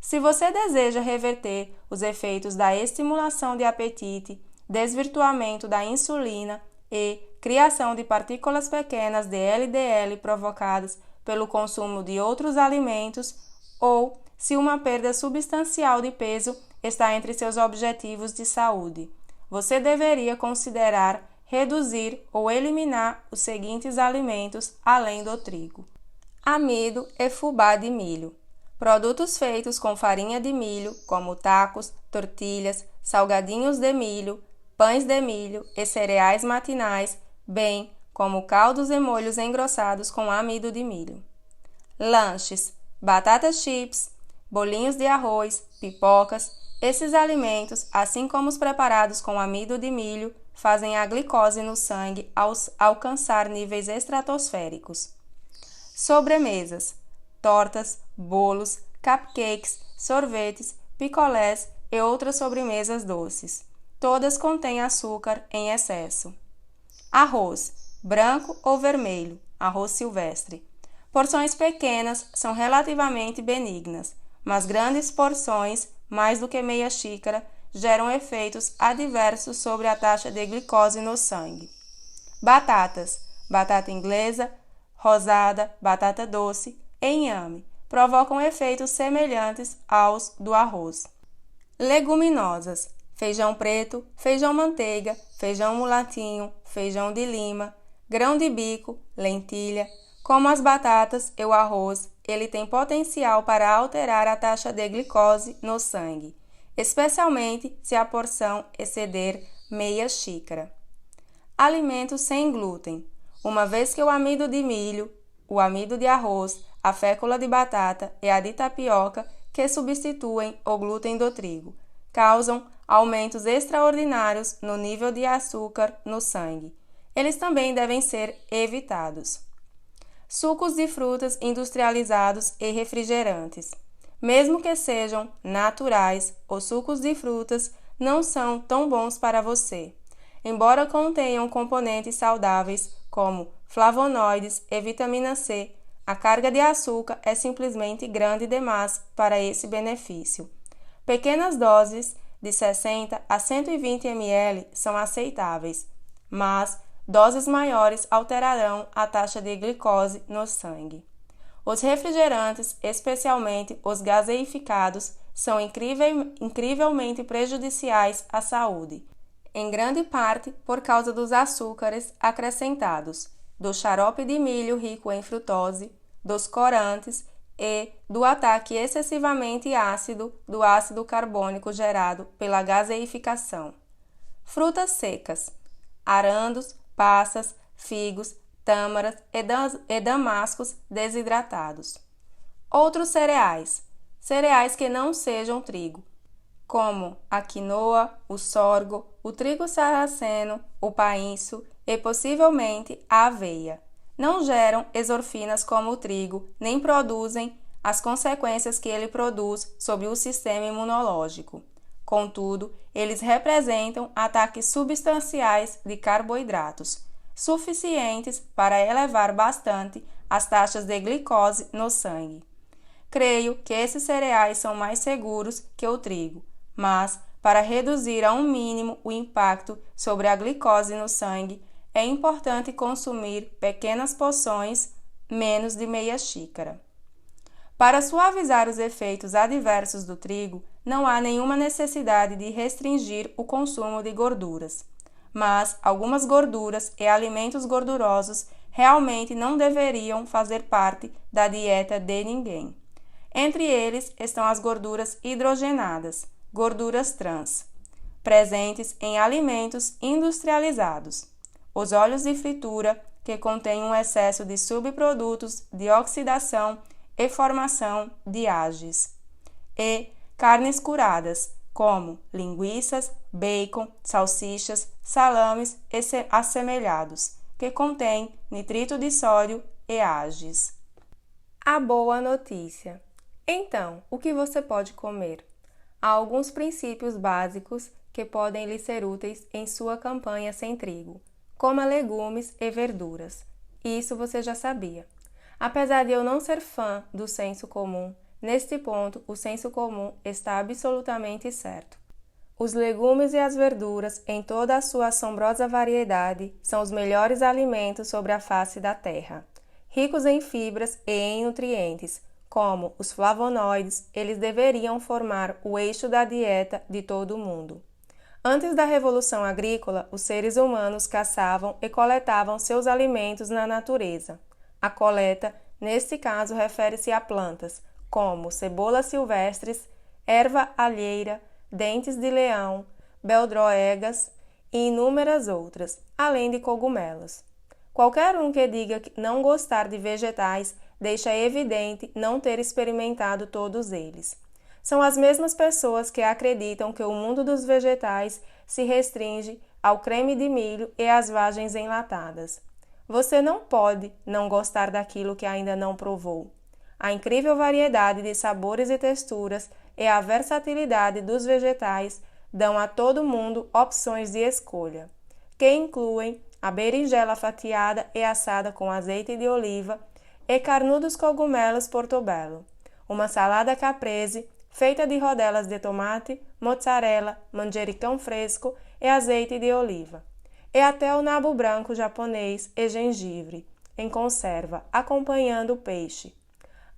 Se você deseja reverter os efeitos da estimulação de apetite, desvirtuamento da insulina e criação de partículas pequenas de LDL provocadas pelo consumo de outros alimentos, ou se uma perda substancial de peso está entre seus objetivos de saúde, você deveria considerar reduzir ou eliminar os seguintes alimentos além do trigo: amido e fubá de milho. Produtos feitos com farinha de milho, como tacos, tortilhas, salgadinhos de milho, pães de milho e cereais matinais, bem como caldos e molhos engrossados com amido de milho. Lanches: batatas chips, bolinhos de arroz, pipocas. Esses alimentos, assim como os preparados com amido de milho, fazem a glicose no sangue alcançar níveis estratosféricos. Sobremesas: tortas, bolos, cupcakes, sorvetes, picolés e outras sobremesas doces. Todas contêm açúcar em excesso. Arroz: branco ou vermelho, arroz silvestre. Porções pequenas são relativamente benignas, mas grandes porções, mais do que meia xícara, geram efeitos adversos sobre a taxa de glicose no sangue. Batatas: batata inglesa, rosada, batata doce e inhame provocam efeitos semelhantes aos do arroz. Leguminosas: feijão preto, feijão manteiga, feijão mulatinho, feijão de lima, grão de bico, lentilha. Como as batatas e o arroz, ele tem potencial para alterar a taxa de glicose no sangue, especialmente se a porção exceder meia xícara. Alimentos sem glúten: uma vez que o amido de milho, o amido de arroz, a fécula de batata e a de tapioca, que substituem o glúten do trigo, causam aumentos extraordinários no nível de açúcar no sangue. Eles também devem ser evitados. Sucos de frutas industrializados e refrigerantes. Mesmo que sejam naturais, os sucos de frutas não são tão bons para você. Embora contenham componentes saudáveis como flavonoides e vitamina C, a carga de açúcar é simplesmente grande demais para esse benefício. Pequenas doses de 60 a 120 ml são aceitáveis, mas doses maiores alterarão a taxa de glicose no sangue. Os refrigerantes, especialmente os gaseificados, são incrivelmente prejudiciais à saúde, em grande parte por causa dos açúcares acrescentados, do xarope de milho rico em frutose, dos corantes e do ataque excessivamente ácido do ácido carbônico gerado pela gaseificação. Frutas secas: arandos, passas, figos, tâmaras e damascos desidratados. Outros cereais: cereais que não sejam trigo, como a quinoa, o sorgo, o trigo sarraceno, o painço e possivelmente a aveia. Não geram exorfinas como o trigo, nem produzem as consequências que ele produz sobre o sistema imunológico. Contudo, eles representam ataques substanciais de carboidratos, suficientes para elevar bastante as taxas de glicose no sangue. Creio que esses cereais são mais seguros que o trigo, mas para reduzir a um mínimo o impacto sobre a glicose no sangue, é importante consumir pequenas porções, menos de meia xícara. Para suavizar os efeitos adversos do trigo, não há nenhuma necessidade de restringir o consumo de gorduras, mas algumas gorduras e alimentos gordurosos realmente não deveriam fazer parte da dieta de ninguém. Entre eles estão as gorduras hidrogenadas, gorduras trans, presentes em alimentos industrializados, os óleos de fritura, que contêm um excesso de subprodutos de oxidação e formação de AGEs, e carnes curadas, como linguiças, bacon, salsichas, salames e assemelhados, que contêm nitrito de sódio e AGEs. A boa notícia. Então, o que você pode comer? Há alguns princípios básicos que podem lhe ser úteis em sua campanha sem trigo. Coma legumes e verduras. Isso você já sabia. Apesar de eu não ser fã do senso comum, neste ponto o senso comum está absolutamente certo. Os legumes e as verduras, em toda a sua assombrosa variedade, são os melhores alimentos sobre a face da terra. Ricos em fibras e em nutrientes, como os flavonoides, eles deveriam formar o eixo da dieta de todo o mundo. Antes da Revolução Agrícola, os seres humanos caçavam e coletavam seus alimentos na natureza. A coleta, neste caso, refere-se a plantas, como cebolas silvestres, erva alheira, dentes de leão, beldroegas e inúmeras outras, além de cogumelos. Qualquer um que diga não gostar de vegetais deixa evidente não ter experimentado todos eles. São as mesmas pessoas que acreditam que o mundo dos vegetais se restringe ao creme de milho e às vagens enlatadas. Você não pode não gostar daquilo que ainda não provou. A incrível variedade de sabores e texturas e a versatilidade dos vegetais dão a todo mundo opções de escolha, que incluem a berinjela fatiada e assada com azeite de oliva e carnudos cogumelos portobello, uma salada caprese feita de rodelas de tomate, mozzarella, manjericão fresco e azeite de oliva, e até o nabo branco japonês e gengibre, em conserva, acompanhando o peixe.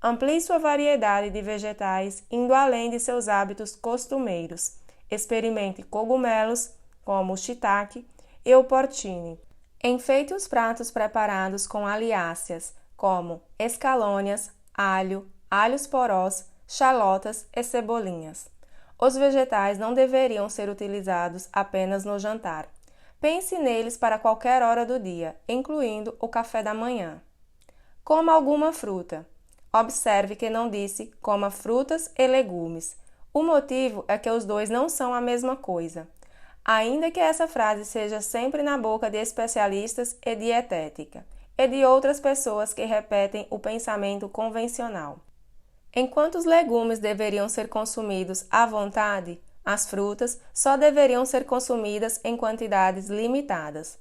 Amplie sua variedade de vegetais, indo além de seus hábitos costumeiros. Experimente cogumelos, como o shiitake e o porcini. Enfeite os pratos preparados com aliáceas, como escalônias, alho, alhos porós, chalotas e cebolinhas. Os vegetais não deveriam ser utilizados apenas no jantar. Pense neles para qualquer hora do dia, incluindo o café da manhã. Coma alguma fruta. Observe que não disse coma frutas e legumes. O motivo é que os dois não são a mesma coisa. Ainda que essa frase seja sempre na boca de especialistas e dietética, e de outras pessoas que repetem o pensamento convencional. Enquanto os legumes deveriam ser consumidos à vontade, as frutas só deveriam ser consumidas em quantidades limitadas.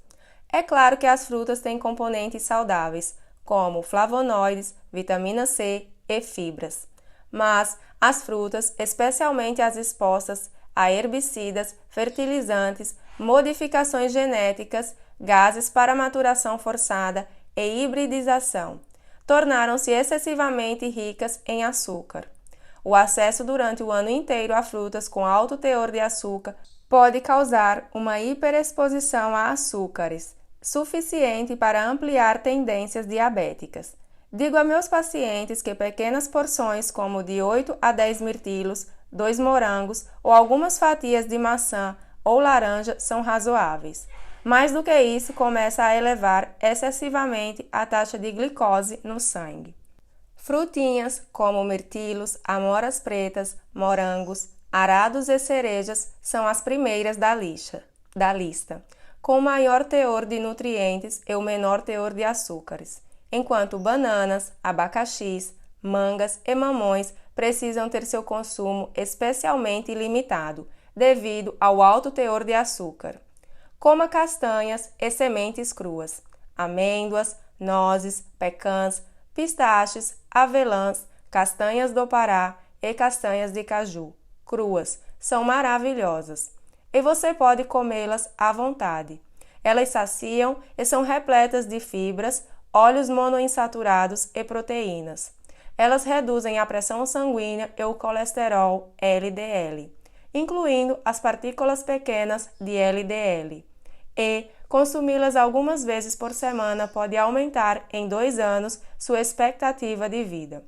É claro que as frutas têm componentes saudáveis, como flavonoides, vitamina C e fibras. Mas as frutas, especialmente as expostas a herbicidas, fertilizantes, modificações genéticas, gases para maturação forçada e hibridização, tornaram-se excessivamente ricas em açúcar. O acesso durante o ano inteiro a frutas com alto teor de açúcar pode causar uma hiperexposição a açúcares, suficiente para ampliar tendências diabéticas. Digo a meus pacientes que pequenas porções, como de 8 a 10 mirtilos, 2 morangos ou algumas fatias de maçã ou laranja são razoáveis. Mais do que isso, começa a elevar excessivamente a taxa de glicose no sangue. Frutinhas como mirtilos, amoras pretas, morangos, arados e cerejas são as primeiras da lista, com o maior teor de nutrientes e o menor teor de açúcares. enquanto bananas, abacaxis, mangas e mamões precisam ter seu consumo especialmente limitado, devido ao alto teor de açúcar. Coma castanhas e sementes cruas, amêndoas, nozes, pecãs, pistaches, avelãs, castanhas do Pará e castanhas de caju, cruas, são maravilhosas. E você pode comê-las à vontade. Elas saciam e são repletas de fibras, óleos monoinsaturados e proteínas. Elas reduzem a pressão sanguínea e o colesterol LDL, incluindo as partículas pequenas de LDL. E consumi-las algumas vezes por semana pode aumentar em 2 anos sua expectativa de vida.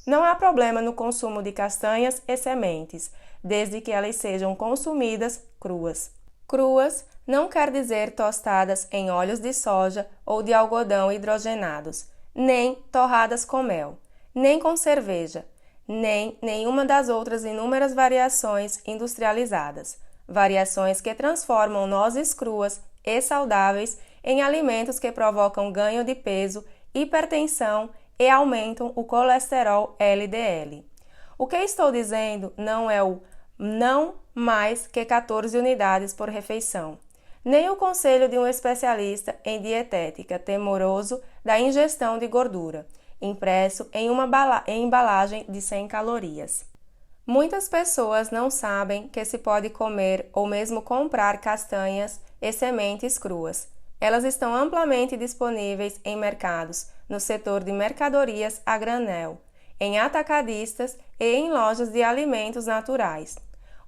Não há problema no consumo de castanhas e sementes, desde que elas sejam consumidas cruas. Cruas não quer dizer tostadas em óleos de soja ou de algodão hidrogenados, nem torradas com mel, nem com cerveja, nem nenhuma das outras inúmeras variações industrializadas, variações que transformam nozes cruas e saudáveis em alimentos que provocam ganho de peso, hipertensão e aumentam o colesterol LDL. O que estou dizendo não é o não mais que 14 unidades por refeição, nem o conselho de um especialista em dietética temoroso da ingestão de gordura, impresso em uma embalagem de 100 calorias. Muitas pessoas não sabem que se pode comer ou mesmo comprar castanhas e sementes cruas. Elas estão amplamente disponíveis em mercados, no setor de mercadorias a granel, em atacadistas e em lojas de alimentos naturais.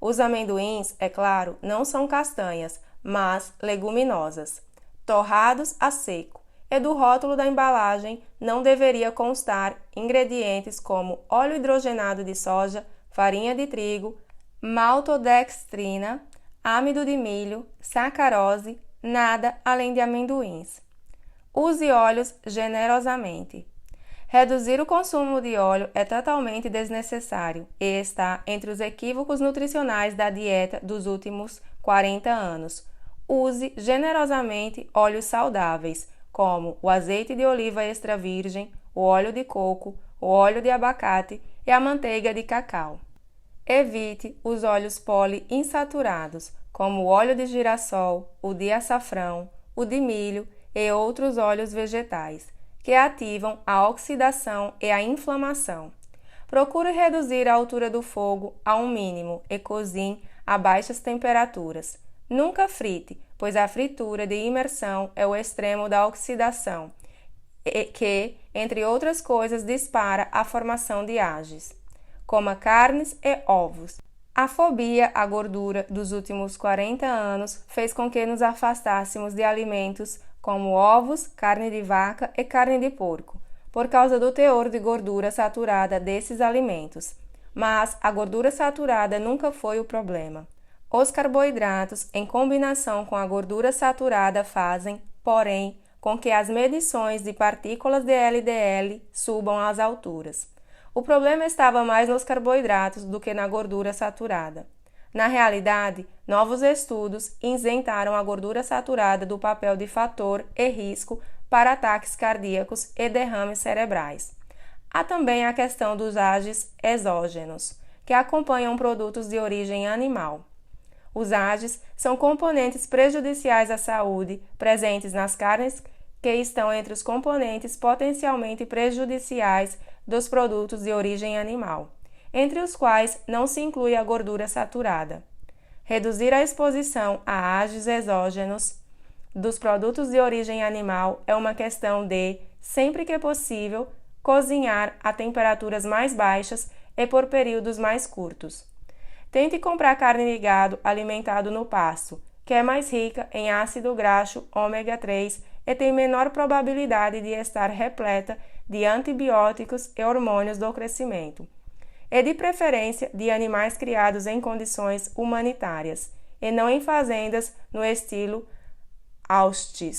Os amendoins, é claro, não são castanhas, mas leguminosas, torrados a seco, e do rótulo da embalagem não deveria constar ingredientes como óleo hidrogenado de soja, farinha de trigo, maltodextrina, amido de milho, sacarose, nada além de amendoins. Use óleos generosamente. Reduzir o consumo de óleo é totalmente desnecessário e está entre os equívocos nutricionais da dieta dos últimos 40 anos. Use generosamente óleos saudáveis, como o azeite de oliva extra virgem, o óleo de coco, o óleo de abacate e a manteiga de cacau. Evite os óleos poliinsaturados, como o óleo de girassol, o de açafrão, o de milho e outros óleos vegetais, que ativam a oxidação e a inflamação. Procure reduzir a altura do fogo a um mínimo e cozinhe a baixas temperaturas. Nunca frite, pois a fritura de imersão é o extremo da oxidação, que, entre outras coisas, dispara a formação de ages. Coma carnes e ovos. A fobia à gordura dos últimos 40 anos fez com que nos afastássemos de alimentos como ovos, carne de vaca e carne de porco, por causa do teor de gordura saturada desses alimentos. Mas a gordura saturada nunca foi o problema. Os carboidratos, em combinação com a gordura saturada, fazem, porém, com que as medições de partículas de LDL subam às alturas. O problema estava mais nos carboidratos do que na gordura saturada. Na realidade, novos estudos isentaram a gordura saturada do papel de fator e risco para ataques cardíacos e derrames cerebrais. Há também a questão dos ages exógenos, que acompanham produtos de origem animal. Os ages são componentes prejudiciais à saúde presentes nas carnes que estão entre os componentes potencialmente prejudiciais dos produtos de origem animal, entre os quais não se inclui a gordura saturada. Reduzir a exposição a ages exógenos dos produtos de origem animal é uma questão de, sempre que possível, cozinhar a temperaturas mais baixas e por períodos mais curtos. Tente comprar carne de gado alimentado no pasto, que é mais rica em ácido graxo ômega 3 e tem menor probabilidade de estar repleta de antibióticos e hormônios do crescimento, e de preferência de animais criados em condições humanitárias, e não em fazendas no estilo Austin.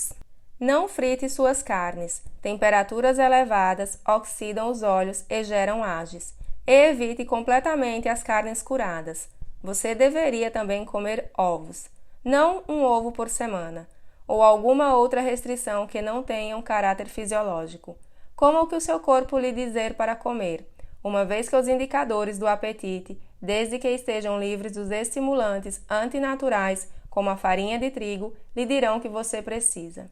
Não frite suas carnes. Temperaturas elevadas oxidam os óleos e geram ages. E evite completamente as carnes curadas. Você deveria também comer ovos, não um ovo por semana, ou alguma outra restrição que não tenha um caráter fisiológico. como o que o seu corpo lhe dizer para comer, uma vez que os indicadores do apetite, desde que estejam livres dos estimulantes antinaturais, como a farinha de trigo, lhe dirão que você precisa.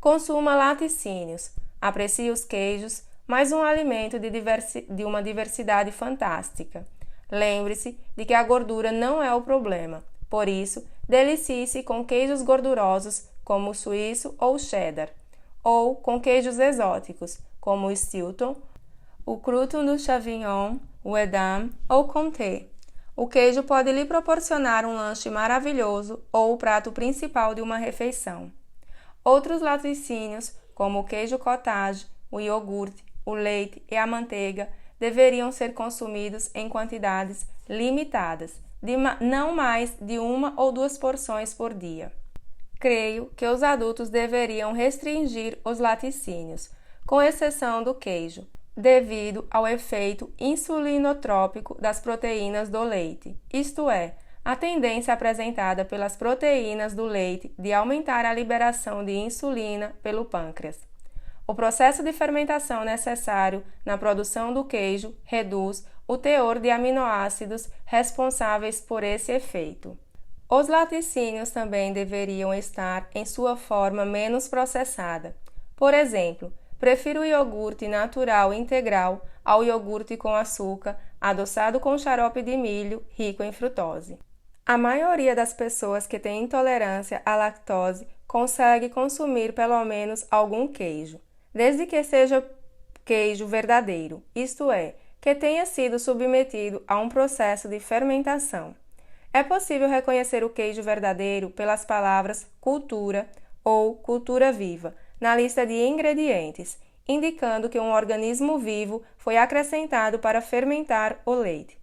Consuma laticínios, aprecie os queijos, mais um alimento de uma diversidade fantástica. Lembre-se de que a gordura não é o problema, por isso, delicie-se com queijos gordurosos, como o suíço ou o cheddar, ou com queijos exóticos, como o Stilton, o Crouton do Chavignon, o Edam ou Comté. O queijo pode lhe proporcionar um lanche maravilhoso ou o prato principal de uma refeição. Outros laticínios, como o queijo cottage, o iogurte, o leite e a manteiga, deveriam ser consumidos em quantidades limitadas, de não mais de 1 ou 2 porções por dia. Creio que os adultos deveriam restringir os laticínios, com exceção do queijo, devido ao efeito insulinotrópico das proteínas do leite, isto é, a tendência apresentada pelas proteínas do leite de aumentar a liberação de insulina pelo pâncreas. O processo de fermentação necessário na produção do queijo reduz o teor de aminoácidos responsáveis por esse efeito. Os laticínios também deveriam estar em sua forma menos processada. Por exemplo, prefiro o iogurte natural integral ao iogurte com açúcar, adoçado com xarope de milho, rico em frutose. A maioria das pessoas que têm intolerância à lactose consegue consumir pelo menos algum queijo, desde que seja queijo verdadeiro, isto é, que tenha sido submetido a um processo de fermentação. É possível reconhecer o queijo verdadeiro pelas palavras cultura ou cultura viva na lista de ingredientes, indicando que um organismo vivo foi acrescentado para fermentar o leite.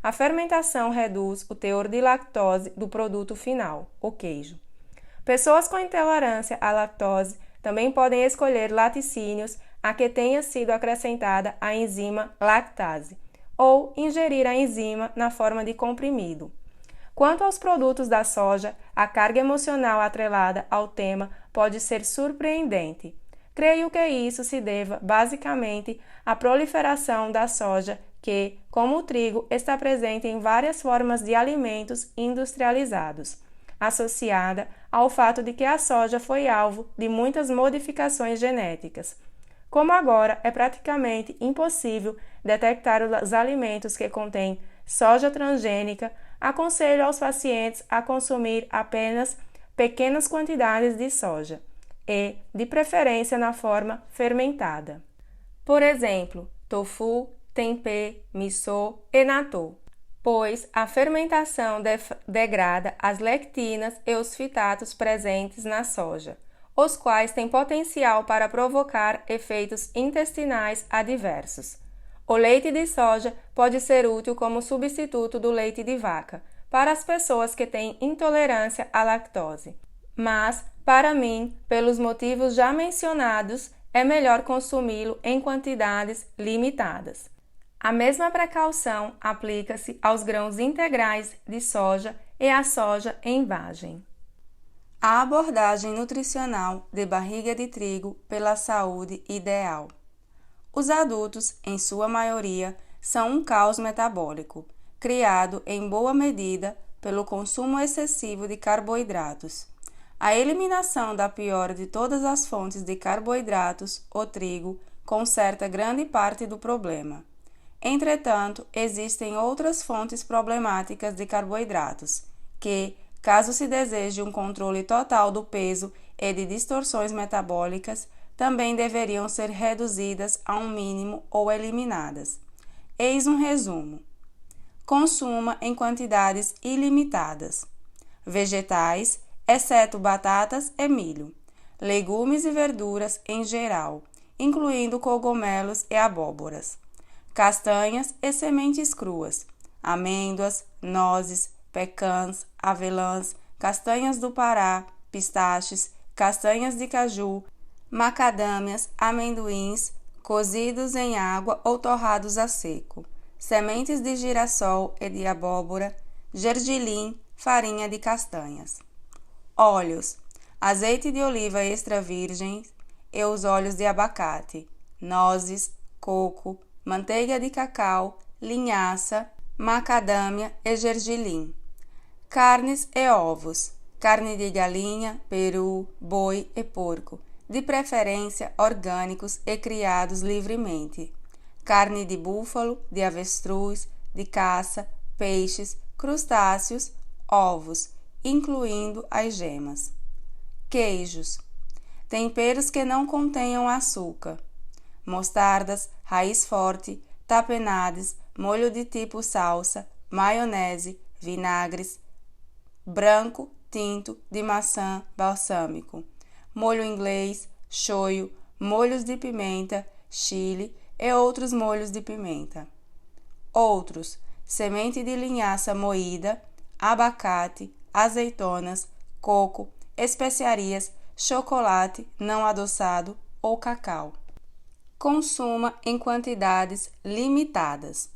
A fermentação reduz o teor de lactose do produto final, o queijo. Pessoas com intolerância à lactose também podem escolher laticínios a que tenha sido acrescentada a enzima lactase, ou ingerir a enzima na forma de comprimido. Quanto aos produtos da soja, a carga emocional atrelada ao tema pode ser surpreendente. Creio que isso se deva, basicamente, à proliferação da soja que, como o trigo, está presente em várias formas de alimentos industrializados, associada ao fato de que a soja foi alvo de muitas modificações genéticas. Como agora é praticamente impossível detectar os alimentos que contêm soja transgênica, aconselho aos pacientes a consumir apenas pequenas quantidades de soja e, de preferência, na forma fermentada. Por exemplo, tofu, tempeh, miso e natto, pois a fermentação degrada as lectinas e os fitatos presentes na soja, os quais têm potencial para provocar efeitos intestinais adversos. O leite de soja pode ser útil como substituto do leite de vaca para as pessoas que têm intolerância à lactose, mas, para mim, pelos motivos já mencionados, é melhor consumi-lo em quantidades limitadas. A mesma precaução aplica-se aos grãos integrais de soja e à soja em vagem. A abordagem nutricional de barriga de trigo pela saúde ideal. Os adultos, em sua maioria, são um caos metabólico, criado em boa medida pelo consumo excessivo de carboidratos. A eliminação da pior de todas as fontes de carboidratos, o trigo, conserta grande parte do problema. Entretanto, existem outras fontes problemáticas de carboidratos, que, caso se deseje um controle total do peso e de distorções metabólicas, também deveriam ser reduzidas a um mínimo ou eliminadas. Eis um resumo. Consuma em quantidades ilimitadas. Vegetais, exceto batatas e milho. Legumes e verduras em geral, incluindo cogumelos e abóboras. Castanhas e sementes cruas. Amêndoas, nozes, pecãs, avelãs, castanhas do Pará, pistaches, castanhas de caju, macadâmias, amendoins, cozidos em água ou torrados a seco, sementes de girassol e de abóbora, gergelim, farinha de castanhas. Óleos, azeite de oliva extra virgem e os óleos de abacate, nozes, coco, manteiga de cacau, linhaça, macadâmia e gergelim. Carnes e ovos: carne de galinha, peru, boi e porco, de preferência orgânicos e criados livremente. Carne de búfalo, de avestruz, de caça, peixes, crustáceos, ovos, incluindo as gemas. Queijos: temperos que não contenham açúcar. Mostardas, raiz forte, tapenades, molho de tipo salsa, maionese, vinagres, branco, tinto, de maçã, balsâmico, molho inglês, shoyu, molhos de pimenta, chile e outros molhos de pimenta. Outros: semente de linhaça moída, abacate, azeitonas, coco, especiarias, chocolate não adoçado ou cacau. Consuma em quantidades limitadas.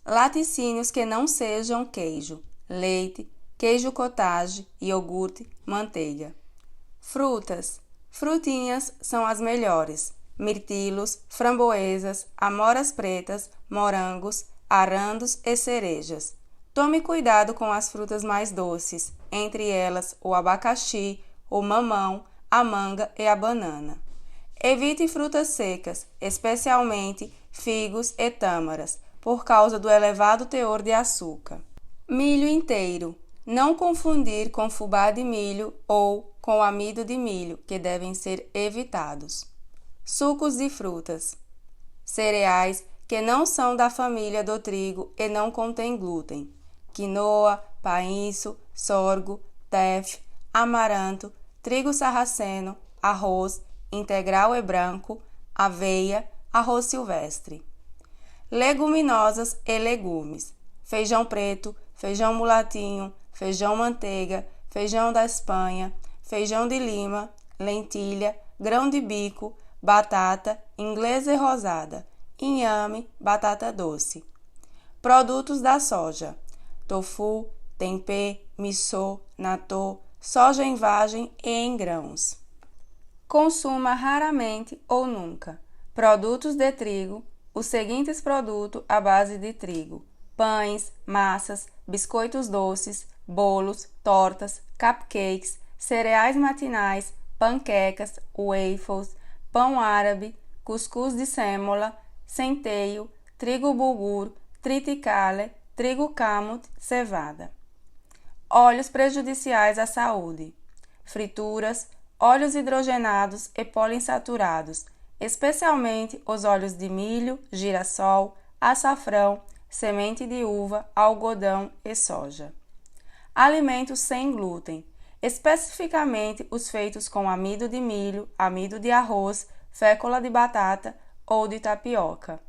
Laticínios que não sejam queijo, leite, queijo cottage, iogurte, manteiga. Frutas: frutinhas são as melhores: mirtilos, framboesas, amoras pretas, morangos, arandos e cerejas. Tome cuidado com as frutas mais doces, entre elas o abacaxi, o mamão, a manga e a banana. Evite frutas secas, especialmente figos e tâmaras, por causa do elevado teor de açúcar. Milho inteiro: não confundir com fubá de milho ou com amido de milho, que devem ser evitados. Sucos de frutas: cereais que não são da família do trigo e não contêm glúten: quinoa, painço, sorgo, teff, amaranto, trigo sarraceno, arroz integral e branco, aveia, arroz silvestre. Leguminosas e legumes: feijão preto, feijão mulatinho, feijão manteiga, feijão da Espanha, feijão de lima, lentilha, grão de bico, batata inglesa e rosada, inhame, batata doce. Produtos da soja: tofu, tempê, missô, natô, soja em vagem e em grãos. Consuma raramente ou nunca. Produtos de trigo: os seguintes produtos à base de trigo: pães, massas, biscoitos doces, bolos, tortas, cupcakes, cereais matinais, panquecas, waffles, pão árabe, cuscuz de sêmola, centeio, trigo bulgur, triticale, trigo kamut, cevada. Óleos prejudiciais à saúde: frituras, óleos hidrogenados e poliinsaturados, especialmente os óleos de milho, girassol, açafrão, semente de uva, algodão e soja. Alimentos sem glúten, especificamente os feitos com amido de milho, amido de arroz, fécula de batata ou de tapioca.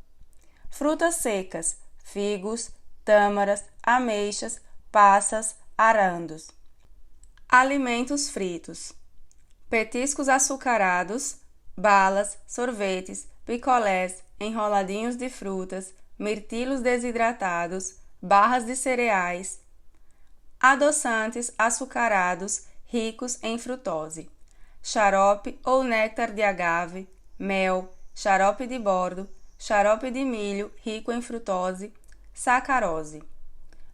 Frutas secas: figos, tâmaras, ameixas, passas, arandos. Alimentos fritos: petiscos açucarados, balas, sorvetes, picolés, enroladinhos de frutas, mirtilos desidratados, barras de cereais. Adoçantes açucarados ricos em frutose: xarope ou néctar de agave, mel, xarope de bordo, xarope de milho rico em frutose, sacarose.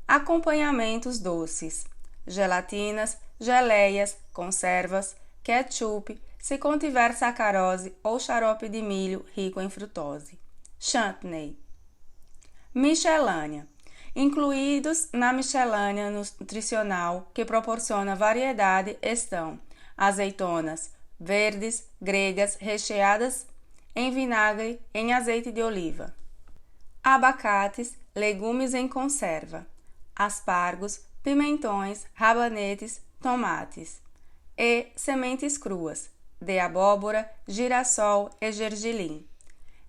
Acompanhamentos doces: gelatinas, geleias, conservas, ketchup, se contiver sacarose ou xarope de milho rico em frutose. Chutney. Miscelânea. Incluídos na miscelânea nutricional que proporciona variedade estão azeitonas verdes, gregas, recheadas em vinagre em azeite de oliva, abacates, legumes em conserva, aspargos, pimentões, rabanetes, tomates e sementes cruas, de abóbora, girassol e gergelim.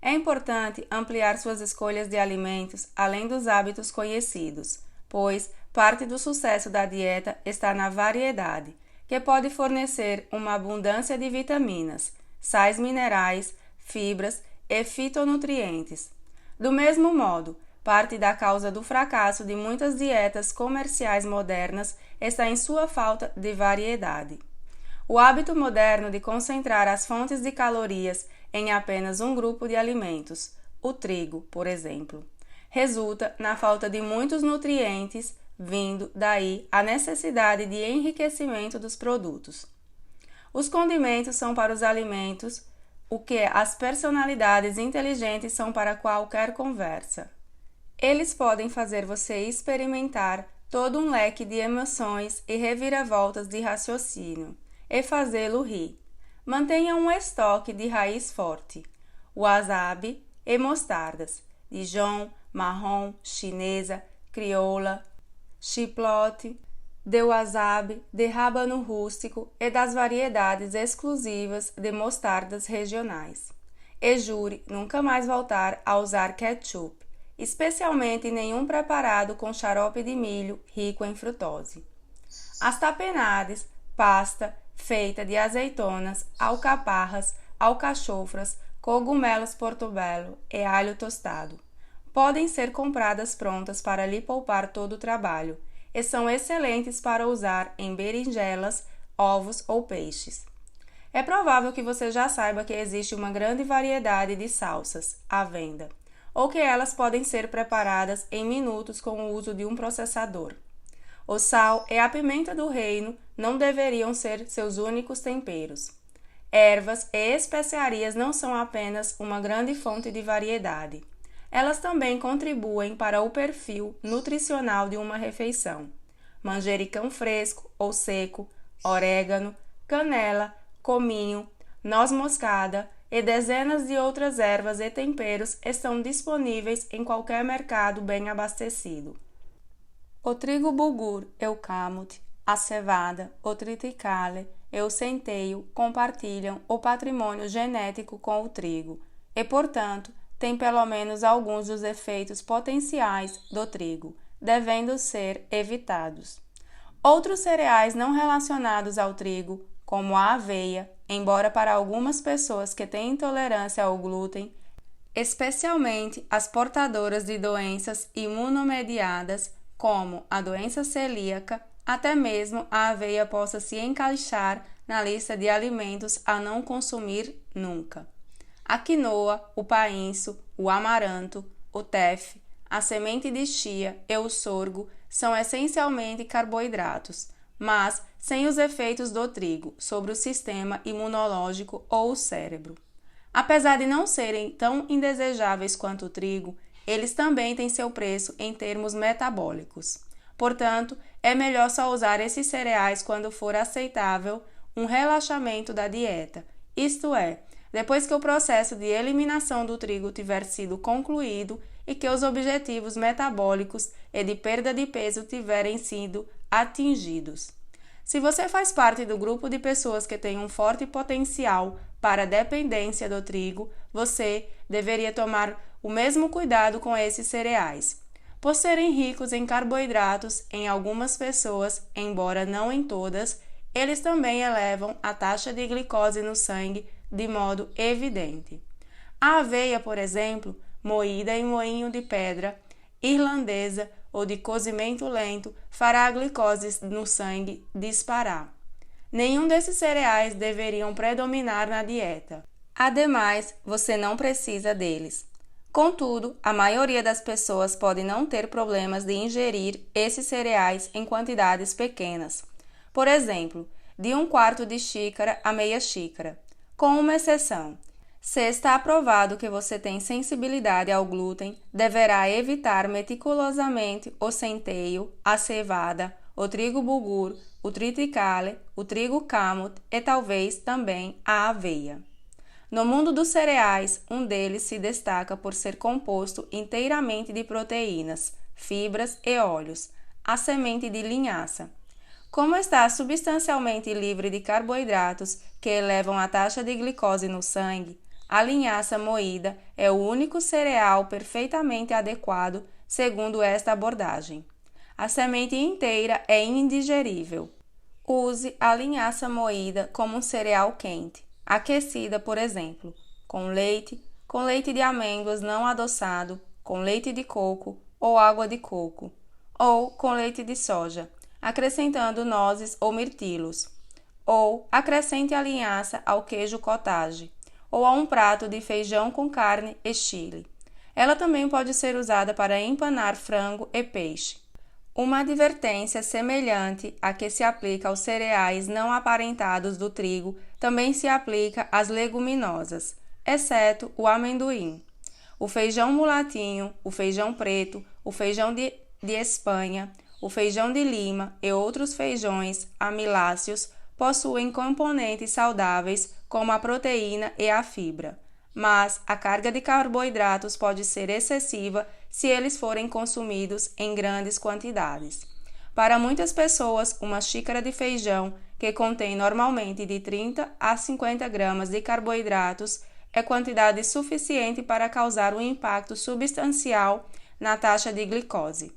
É importante ampliar suas escolhas de alimentos além dos hábitos conhecidos, pois parte do sucesso da dieta está na variedade, que pode fornecer uma abundância de vitaminas, sais minerais, fibras e fitonutrientes. Do mesmo modo, parte da causa do fracasso de muitas dietas comerciais modernas está em sua falta de variedade. O hábito moderno de concentrar as fontes de calorias em apenas um grupo de alimentos, o trigo, por exemplo. Resulta na falta de muitos nutrientes, vindo daí a necessidade de enriquecimento dos produtos. Os condimentos são para os alimentos, o que as personalidades inteligentes são para qualquer conversa. Eles podem fazer você experimentar todo um leque de emoções e reviravoltas de raciocínio, e fazê-lo rir. Mantenha um estoque de raiz forte, wasabi e mostardas, Dijon, marrom, chinesa, crioula, chiplote, de wasabi, de rábano rústico e das variedades exclusivas de mostardas regionais. E jure nunca mais voltar a usar ketchup, especialmente nenhum preparado com xarope de milho rico em frutose. As tapenades, pasta feita de azeitonas, alcaparras, alcachofras, cogumelos portobello e alho tostado. Podem ser compradas prontas para lhe poupar todo o trabalho e são excelentes para usar em berinjelas, ovos ou peixes. É provável que você já saiba que existe uma grande variedade de salsas à venda, ou que elas podem ser preparadas em minutos com o uso de um processador. O sal e a pimenta do reino não deveriam ser seus únicos temperos. Ervas e especiarias não são apenas uma grande fonte de variedade. Elas também contribuem para o perfil nutricional de uma refeição. Manjericão fresco ou seco, orégano, canela, cominho, noz moscada e dezenas de outras ervas e temperos estão disponíveis em qualquer mercado bem abastecido. O trigo bulgur e o kamut, a cevada, o triticale e o centeio compartilham o patrimônio genético com o trigo e, portanto, têm pelo menos alguns dos efeitos potenciais do trigo, devendo ser evitados. Outros cereais não relacionados ao trigo, como a aveia, embora para algumas pessoas que têm intolerância ao glúten, especialmente as portadoras de doenças imunomediadas, como a doença celíaca, até mesmo a aveia possa se encaixar na lista de alimentos a não consumir nunca. A quinoa, o painço, o amaranto, o teff, a semente de chia e o sorgo são essencialmente carboidratos, mas sem os efeitos do trigo sobre o sistema imunológico ou o cérebro. Apesar de não serem tão indesejáveis quanto o trigo, eles também têm seu preço em termos metabólicos. Portanto, é melhor só usar esses cereais quando for aceitável um relaxamento da dieta, isto é, depois que o processo de eliminação do trigo tiver sido concluído e que os objetivos metabólicos e de perda de peso tiverem sido atingidos. Se você faz parte do grupo de pessoas que tem um forte potencial para a dependência do trigo, você deveria tomar o mesmo cuidado com esses cereais. Por serem ricos em carboidratos em algumas pessoas, embora não em todas, eles também elevam a taxa de glicose no sangue de modo evidente. A aveia, por exemplo, moída em moinho de pedra, irlandesa ou de cozimento lento, fará a glicose no sangue disparar. Nenhum desses cereais deveriam predominar na dieta. Ademais, você não precisa deles. Contudo, a maioria das pessoas pode não ter problemas de ingerir esses cereais em quantidades pequenas. Por exemplo, de 1/4 de xícara a meia xícara, com uma exceção. Se está aprovado que você tem sensibilidade ao glúten, deverá evitar meticulosamente o centeio, a cevada, o trigo bulgur, o triticale, o trigo kamut e talvez também a aveia. No mundo dos cereais, um deles se destaca por ser composto inteiramente de proteínas, fibras e óleos, a semente de linhaça. Como está substancialmente livre de carboidratos que elevam a taxa de glicose no sangue, a linhaça moída é o único cereal perfeitamente adequado segundo esta abordagem. A semente inteira é indigerível. Use a linhaça moída como um cereal quente, aquecida, por exemplo, com leite de amêndoas não adoçado, com leite de coco ou água de coco, ou com leite de soja, acrescentando nozes ou mirtilos, ou acrescente a linhaça ao queijo cottage. ou a um prato de feijão com carne e chile. Ela também pode ser usada para empanar frango e peixe. Uma advertência semelhante à que se aplica aos cereais não aparentados do trigo também se aplica às leguminosas, exceto o amendoim. O feijão mulatinho, o feijão preto, o feijão de Espanha, o feijão de Lima e outros feijões amiláceos possuem componentes saudáveis como a proteína e a fibra, mas a carga de carboidratos pode ser excessiva se eles forem consumidos em grandes quantidades. Para muitas pessoas, uma xícara de feijão, que contém normalmente de 30 a 50 gramas de carboidratos, é quantidade suficiente para causar um impacto substancial na taxa de glicose.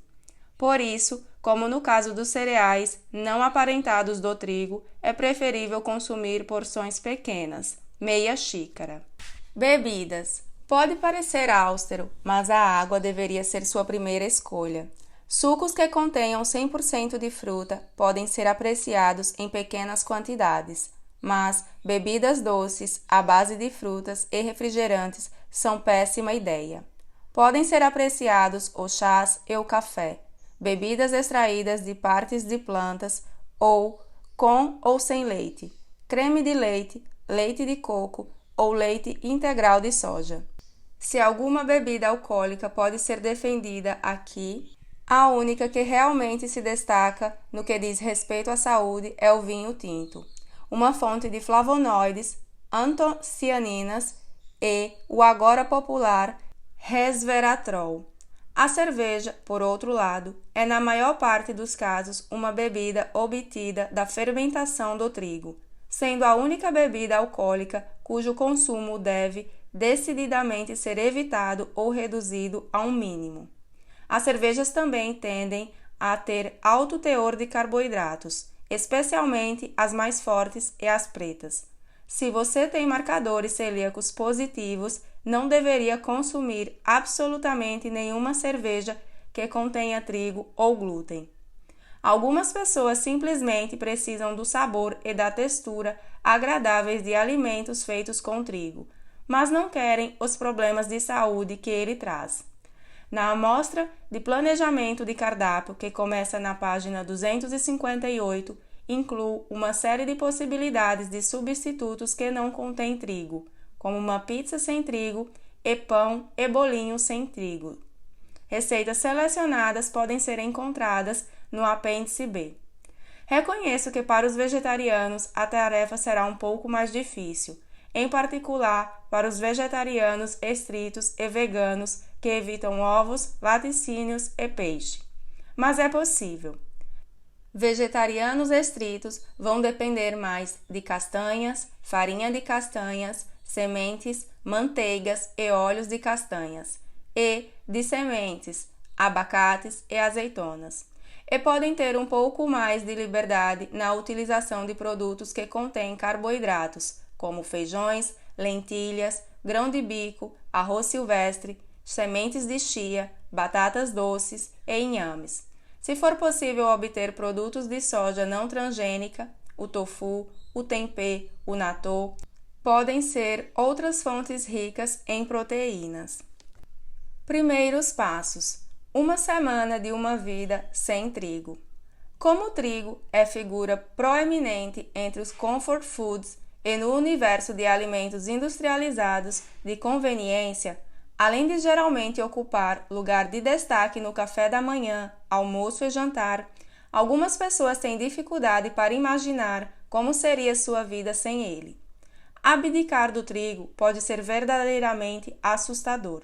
Por isso, como no caso dos cereais não aparentados do trigo, é preferível consumir porções pequenas, meia xícara. Bebidas. Pode parecer austero, mas a água deveria ser sua primeira escolha. Sucos que contenham 100% de fruta podem ser apreciados em pequenas quantidades, mas bebidas doces à base de frutas e refrigerantes são péssima ideia. Podem ser apreciados os chás e o café, bebidas extraídas de partes de plantas ou com ou sem leite, creme de leite, leite de coco ou leite integral de soja. Se alguma bebida alcoólica pode ser defendida aqui, a única que realmente se destaca no que diz respeito à saúde é o vinho tinto, uma fonte de flavonoides, antocianinas e o agora popular resveratrol. A cerveja, por outro lado, é na maior parte dos casos uma bebida obtida da fermentação do trigo, sendo a única bebida alcoólica cujo consumo deve decididamente ser evitado ou reduzido a um mínimo. As cervejas também tendem a ter alto teor de carboidratos, especialmente as mais fortes e as pretas. Se você tem marcadores celíacos positivos, não deveria consumir absolutamente nenhuma cerveja que contenha trigo ou glúten. Algumas pessoas simplesmente precisam do sabor e da textura agradáveis de alimentos feitos com trigo, mas não querem os problemas de saúde que ele traz. Na amostra de planejamento de cardápio, que começa na página 258, inclui uma série de possibilidades de substitutos que não contêm trigo, como uma pizza sem trigo e pão e bolinho sem trigo. Receitas selecionadas podem ser encontradas no apêndice B. Reconheço que para os vegetarianos a tarefa será um pouco mais difícil, em particular para os vegetarianos estritos e veganos que evitam ovos, laticínios e peixe. Mas é possível. Vegetarianos estritos vão depender mais de castanhas, farinha de castanhas, sementes, manteigas e óleos de castanhas, e de sementes, abacates e azeitonas. E podem ter um pouco mais de liberdade na utilização de produtos que contêm carboidratos, como feijões, lentilhas, grão de bico, arroz silvestre, sementes de chia, batatas doces e inhames. Se for possível obter produtos de soja não transgênica, o tofu, o tempê, o natô, podem ser outras fontes ricas em proteínas. Primeiros passos. Uma semana de uma vida sem trigo. Como o trigo é figura proeminente entre os comfort foods e no universo de alimentos industrializados de conveniência, além de geralmente ocupar lugar de destaque no café da manhã, almoço e jantar, algumas pessoas têm dificuldade para imaginar como seria sua vida sem ele. Abdicar do trigo pode ser verdadeiramente assustador.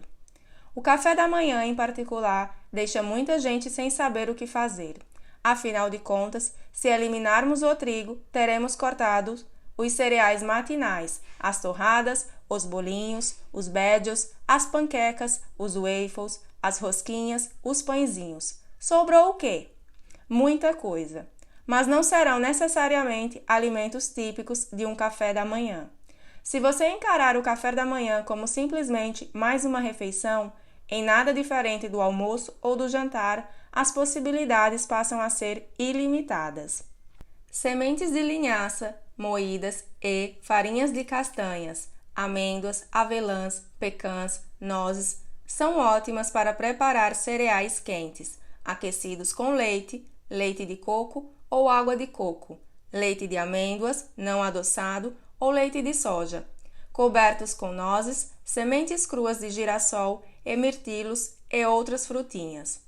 O café da manhã, em particular, deixa muita gente sem saber o que fazer. Afinal de contas, se eliminarmos o trigo, teremos cortado os cereais matinais, as torradas, os bolinhos, os bédios, as panquecas, os waffles, as rosquinhas, os pãezinhos. Sobrou o quê? Muita coisa. Mas não serão necessariamente alimentos típicos de um café da manhã. Se você encarar o café da manhã como simplesmente mais uma refeição, em nada diferente do almoço ou do jantar, as possibilidades passam a ser ilimitadas. Sementes de linhaça, moídas e farinhas de castanhas, amêndoas, avelãs, pecãs, nozes, são ótimas para preparar cereais quentes, aquecidos com leite, leite de coco ou água de coco, leite de amêndoas, não adoçado, ou leite de soja, cobertos com nozes, sementes cruas de girassol e mirtilos e outras frutinhas.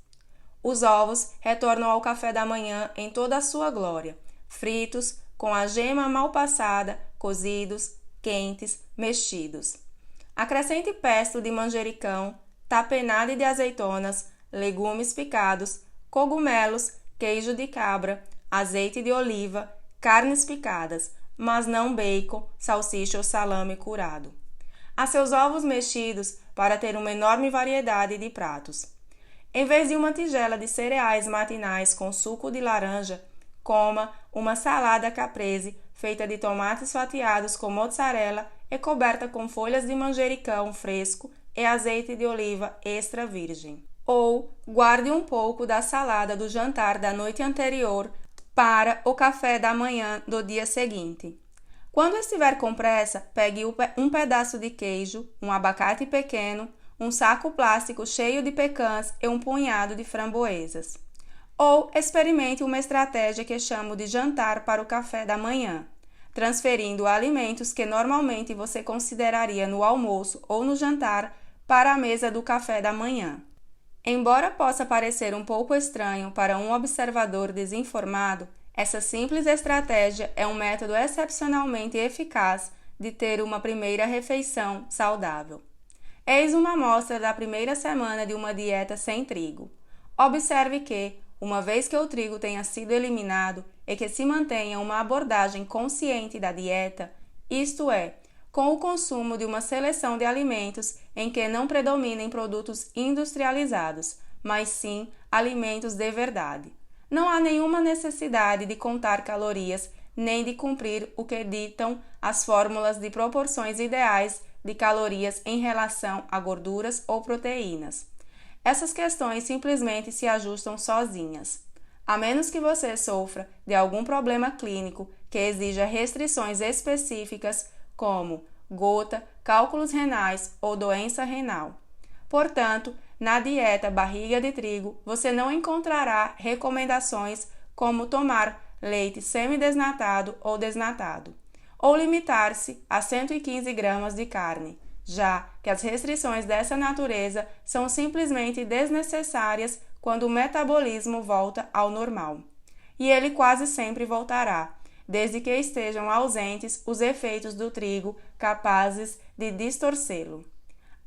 Os ovos retornam ao café da manhã em toda a sua glória, fritos, com a gema mal passada, cozidos, quentes, mexidos. Acrescente pesto de manjericão, tapenade de azeitonas, legumes picados, cogumelos, queijo de cabra, azeite de oliva, carnes picadas, mas não bacon, salsicha ou salame curado. A seus ovos mexidos para ter uma enorme variedade de pratos. Em vez de uma tigela de cereais matinais com suco de laranja, coma uma salada caprese feita de tomates fatiados com mozzarella e coberta com folhas de manjericão fresco e azeite de oliva extra virgem. Ou guarde um pouco da salada do jantar da noite anterior para o café da manhã do dia seguinte. Quando estiver com pressa, pegue um pedaço de queijo, um abacate pequeno, um saco plástico cheio de pecãs e um punhado de framboesas. Ou experimente uma estratégia que chamo de jantar para o café da manhã, transferindo alimentos que normalmente você consideraria no almoço ou no jantar para a mesa do café da manhã. Embora possa parecer um pouco estranho para um observador desinformado, essa simples estratégia é um método excepcionalmente eficaz de ter uma primeira refeição saudável. Eis uma amostra da primeira semana de uma dieta sem trigo. Observe que, uma vez que o trigo tenha sido eliminado e que se mantenha uma abordagem consciente da dieta, isto é, com o consumo de uma seleção de alimentos em que não predominem produtos industrializados, mas sim alimentos de verdade. Não há nenhuma necessidade de contar calorias nem de cumprir o que ditam as fórmulas de proporções ideais de calorias em relação a gorduras ou proteínas. Essas questões simplesmente se ajustam sozinhas. A menos que você sofra de algum problema clínico que exija restrições específicas, como gota, cálculos renais ou doença renal. Portanto, na dieta barriga de trigo, você não encontrará recomendações como tomar leite semidesnatado ou desnatado, ou limitar-se a 115 gramas de carne, já que as restrições dessa natureza são simplesmente desnecessárias quando o metabolismo volta ao normal. E ele quase sempre voltará, desde que estejam ausentes os efeitos do trigo capazes de distorcê-lo.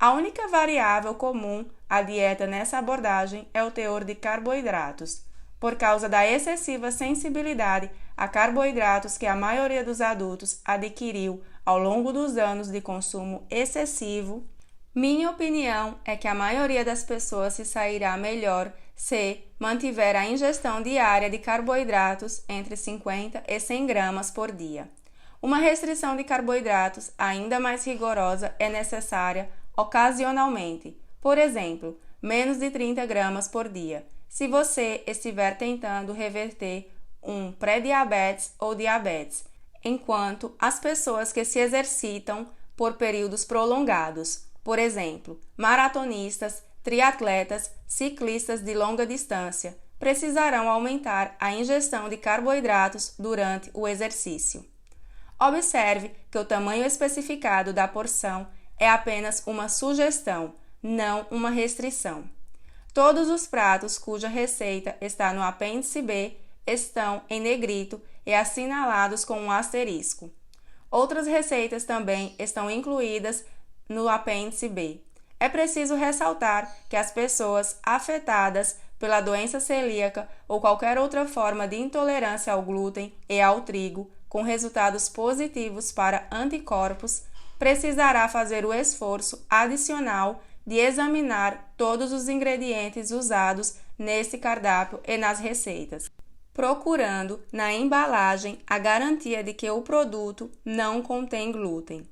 A única variável comum à dieta nessa abordagem é o teor de carboidratos, por causa da excessiva sensibilidade a carboidratos que a maioria dos adultos adquiriu ao longo dos anos de consumo excessivo. Minha opinião é que a maioria das pessoas se sairá melhor se mantiver a ingestão diária de carboidratos entre 50 e 100 gramas por dia. Uma restrição de carboidratos ainda mais rigorosa é necessária ocasionalmente, por exemplo, menos de 30 gramas por dia, se você estiver tentando reverter um pré-diabetes ou diabetes, enquanto as pessoas que se exercitam por períodos prolongados, por exemplo, maratonistas, triatletas, ciclistas de longa distância, precisarão aumentar a ingestão de carboidratos durante o exercício. Observe que o tamanho especificado da porção é apenas uma sugestão, não uma restrição. Todos os pratos cuja receita está no apêndice B estão em negrito e assinalados com um asterisco. Outras receitas também estão incluídas no apêndice B. É preciso ressaltar que as pessoas afetadas pela doença celíaca ou qualquer outra forma de intolerância ao glúten e ao trigo, com resultados positivos para anticorpos, precisará fazer o esforço adicional de examinar todos os ingredientes usados nesse cardápio e nas receitas, procurando na embalagem a garantia de que o produto não contém glúten.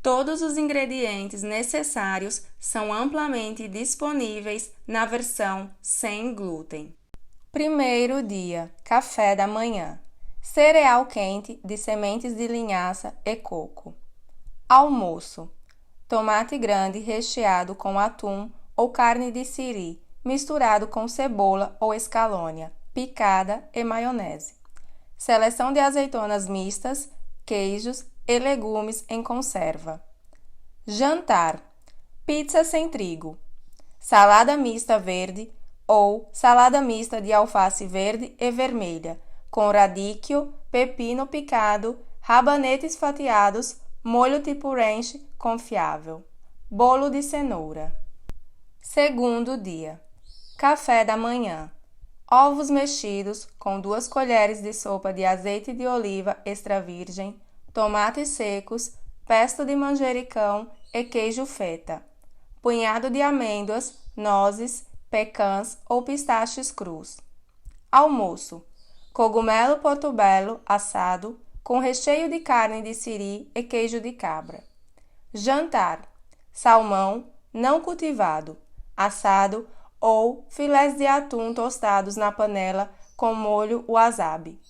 Todos os ingredientes necessários são amplamente disponíveis na versão sem glúten. Primeiro dia, café da manhã. Cereal quente de sementes de linhaça e coco. Almoço: tomate grande recheado com atum ou carne de siri, misturado com cebola ou escalônia, picada e maionese. Seleção de azeitonas mistas, queijos e legumes em conserva. Jantar: pizza sem trigo, salada mista verde ou salada mista de alface verde e vermelha, com radicchio, pepino picado, rabanetes fatiados, molho tipo ranch confiável. Bolo de cenoura. Segundo dia: café da manhã: ovos mexidos com 2 colheres de sopa de azeite de oliva extra virgem, tomates secos, pesto de manjericão e queijo feta, punhado de amêndoas, nozes, pecãs ou pistaches crus. Almoço: cogumelo portobello assado com recheio de carne de siri e queijo de cabra. Jantar: salmão não cultivado, assado ou filés de atum tostados na panela com molho wasabi.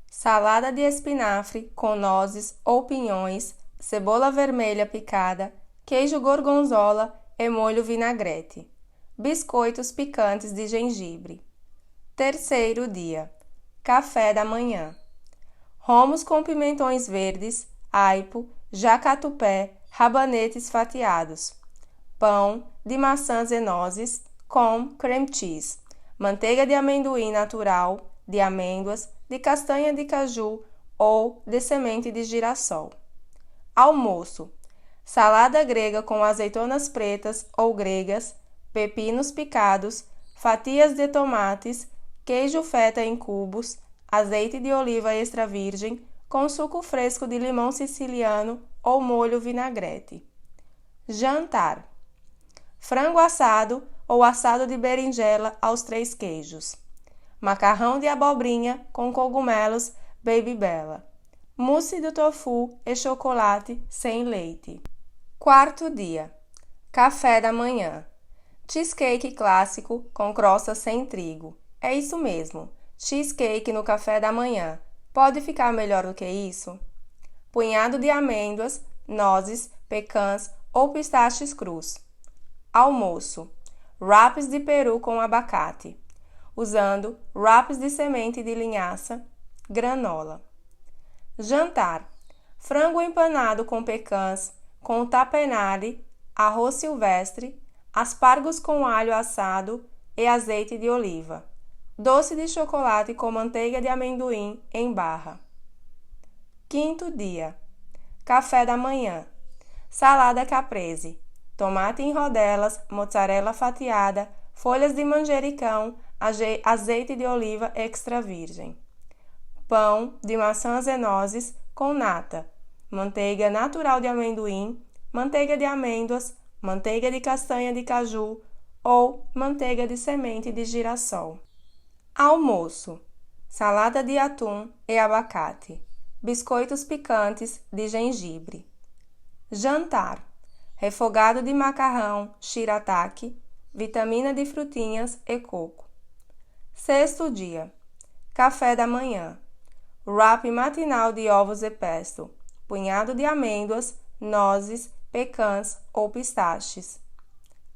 Salada de espinafre com nozes ou pinhões, cebola vermelha picada, queijo gorgonzola e molho vinagrete. Biscoitos picantes de gengibre. Terceiro dia: café da manhã: romos com pimentões verdes, aipo, jacatupé, rabanetes fatiados. Pão de maçãs e nozes com cream cheese, manteiga de amendoim natural, de amêndoas, de castanha de caju ou de semente de girassol. Almoço: salada grega com azeitonas pretas ou gregas, pepinos picados, fatias de tomates, queijo feta em cubos, azeite de oliva extra virgem com suco fresco de limão siciliano ou molho vinagrete. Jantar: frango assado ou assado de berinjela aos 3 queijos, macarrão de abobrinha com cogumelos baby bella, mousse de tofu e chocolate sem leite. Quarto dia: café da manhã: cheesecake clássico com crosta sem trigo. É isso mesmo, cheesecake no café da manhã. Pode ficar melhor do que isso? Punhado de amêndoas, nozes, pecãs ou pistaches crus. Almoço: wraps de peru com abacate, usando wraps de semente de linhaça, granola. Jantar: frango empanado com pecãs, com tapenade, arroz silvestre, aspargos com alho assado e azeite de oliva, doce de chocolate com manteiga de amendoim em barra. Quinto dia: café da manhã: salada caprese, tomate em rodelas, mozzarella fatiada, folhas de manjericão, azeite de oliva extra virgem. Pão de maçãs e nozes com nata, manteiga natural de amendoim, manteiga de amêndoas, manteiga de castanha de caju ou manteiga de semente de girassol. Almoço: salada de atum e abacate, biscoitos picantes de gengibre. Jantar: refogado de macarrão shirataki, vitamina de frutinhas e coco. Sexto dia: café da manhã: wrap matinal de ovos e pesto, punhado de amêndoas, nozes, pecãs ou pistaches.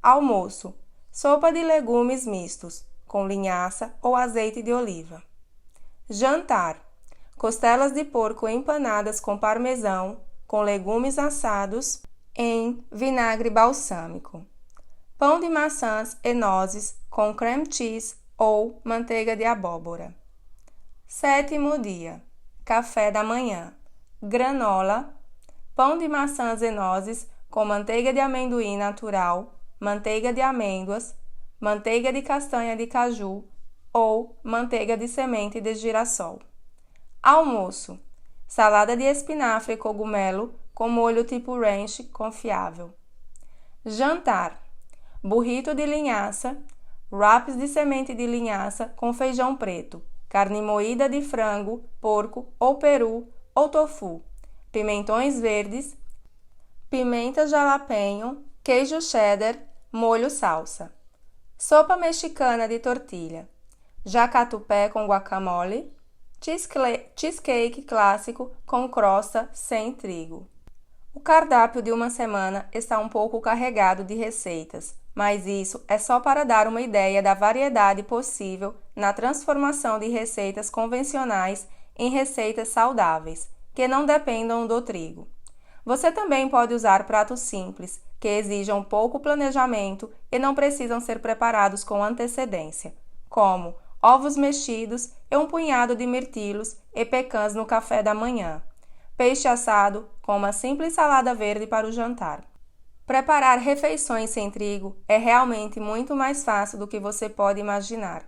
Almoço: sopa de legumes mistos, com linhaça ou azeite de oliva. Jantar: costelas de porco empanadas com parmesão, com legumes assados em vinagre balsâmico. Pão de maçãs e nozes com cream cheese ou manteiga de abóbora. Sétimo dia: café da manhã: granola, pão de maçãs e nozes com manteiga de amendoim natural, manteiga de amêndoas, manteiga de castanha de caju ou manteiga de semente de girassol. Almoço: salada de espinafre e cogumelo com molho tipo ranch confiável. Jantar: burrito de linhaça, wraps de semente de linhaça com feijão preto, carne moída de frango, porco ou peru ou tofu, pimentões verdes, pimenta jalapeño, queijo cheddar, molho salsa. Sopa mexicana de tortilha, jacatupé com guacamole, cheesecake clássico com crosta sem trigo. O cardápio de uma semana está um pouco carregado de receitas, mas isso é só para dar uma ideia da variedade possível na transformação de receitas convencionais em receitas saudáveis, que não dependam do trigo. Você também pode usar pratos simples, que exijam pouco planejamento e não precisam ser preparados com antecedência, como ovos mexidos e um punhado de mirtilos e pecãs no café da manhã. Peixe assado com uma simples salada verde para o jantar. Preparar refeições sem trigo é realmente muito mais fácil do que você pode imaginar,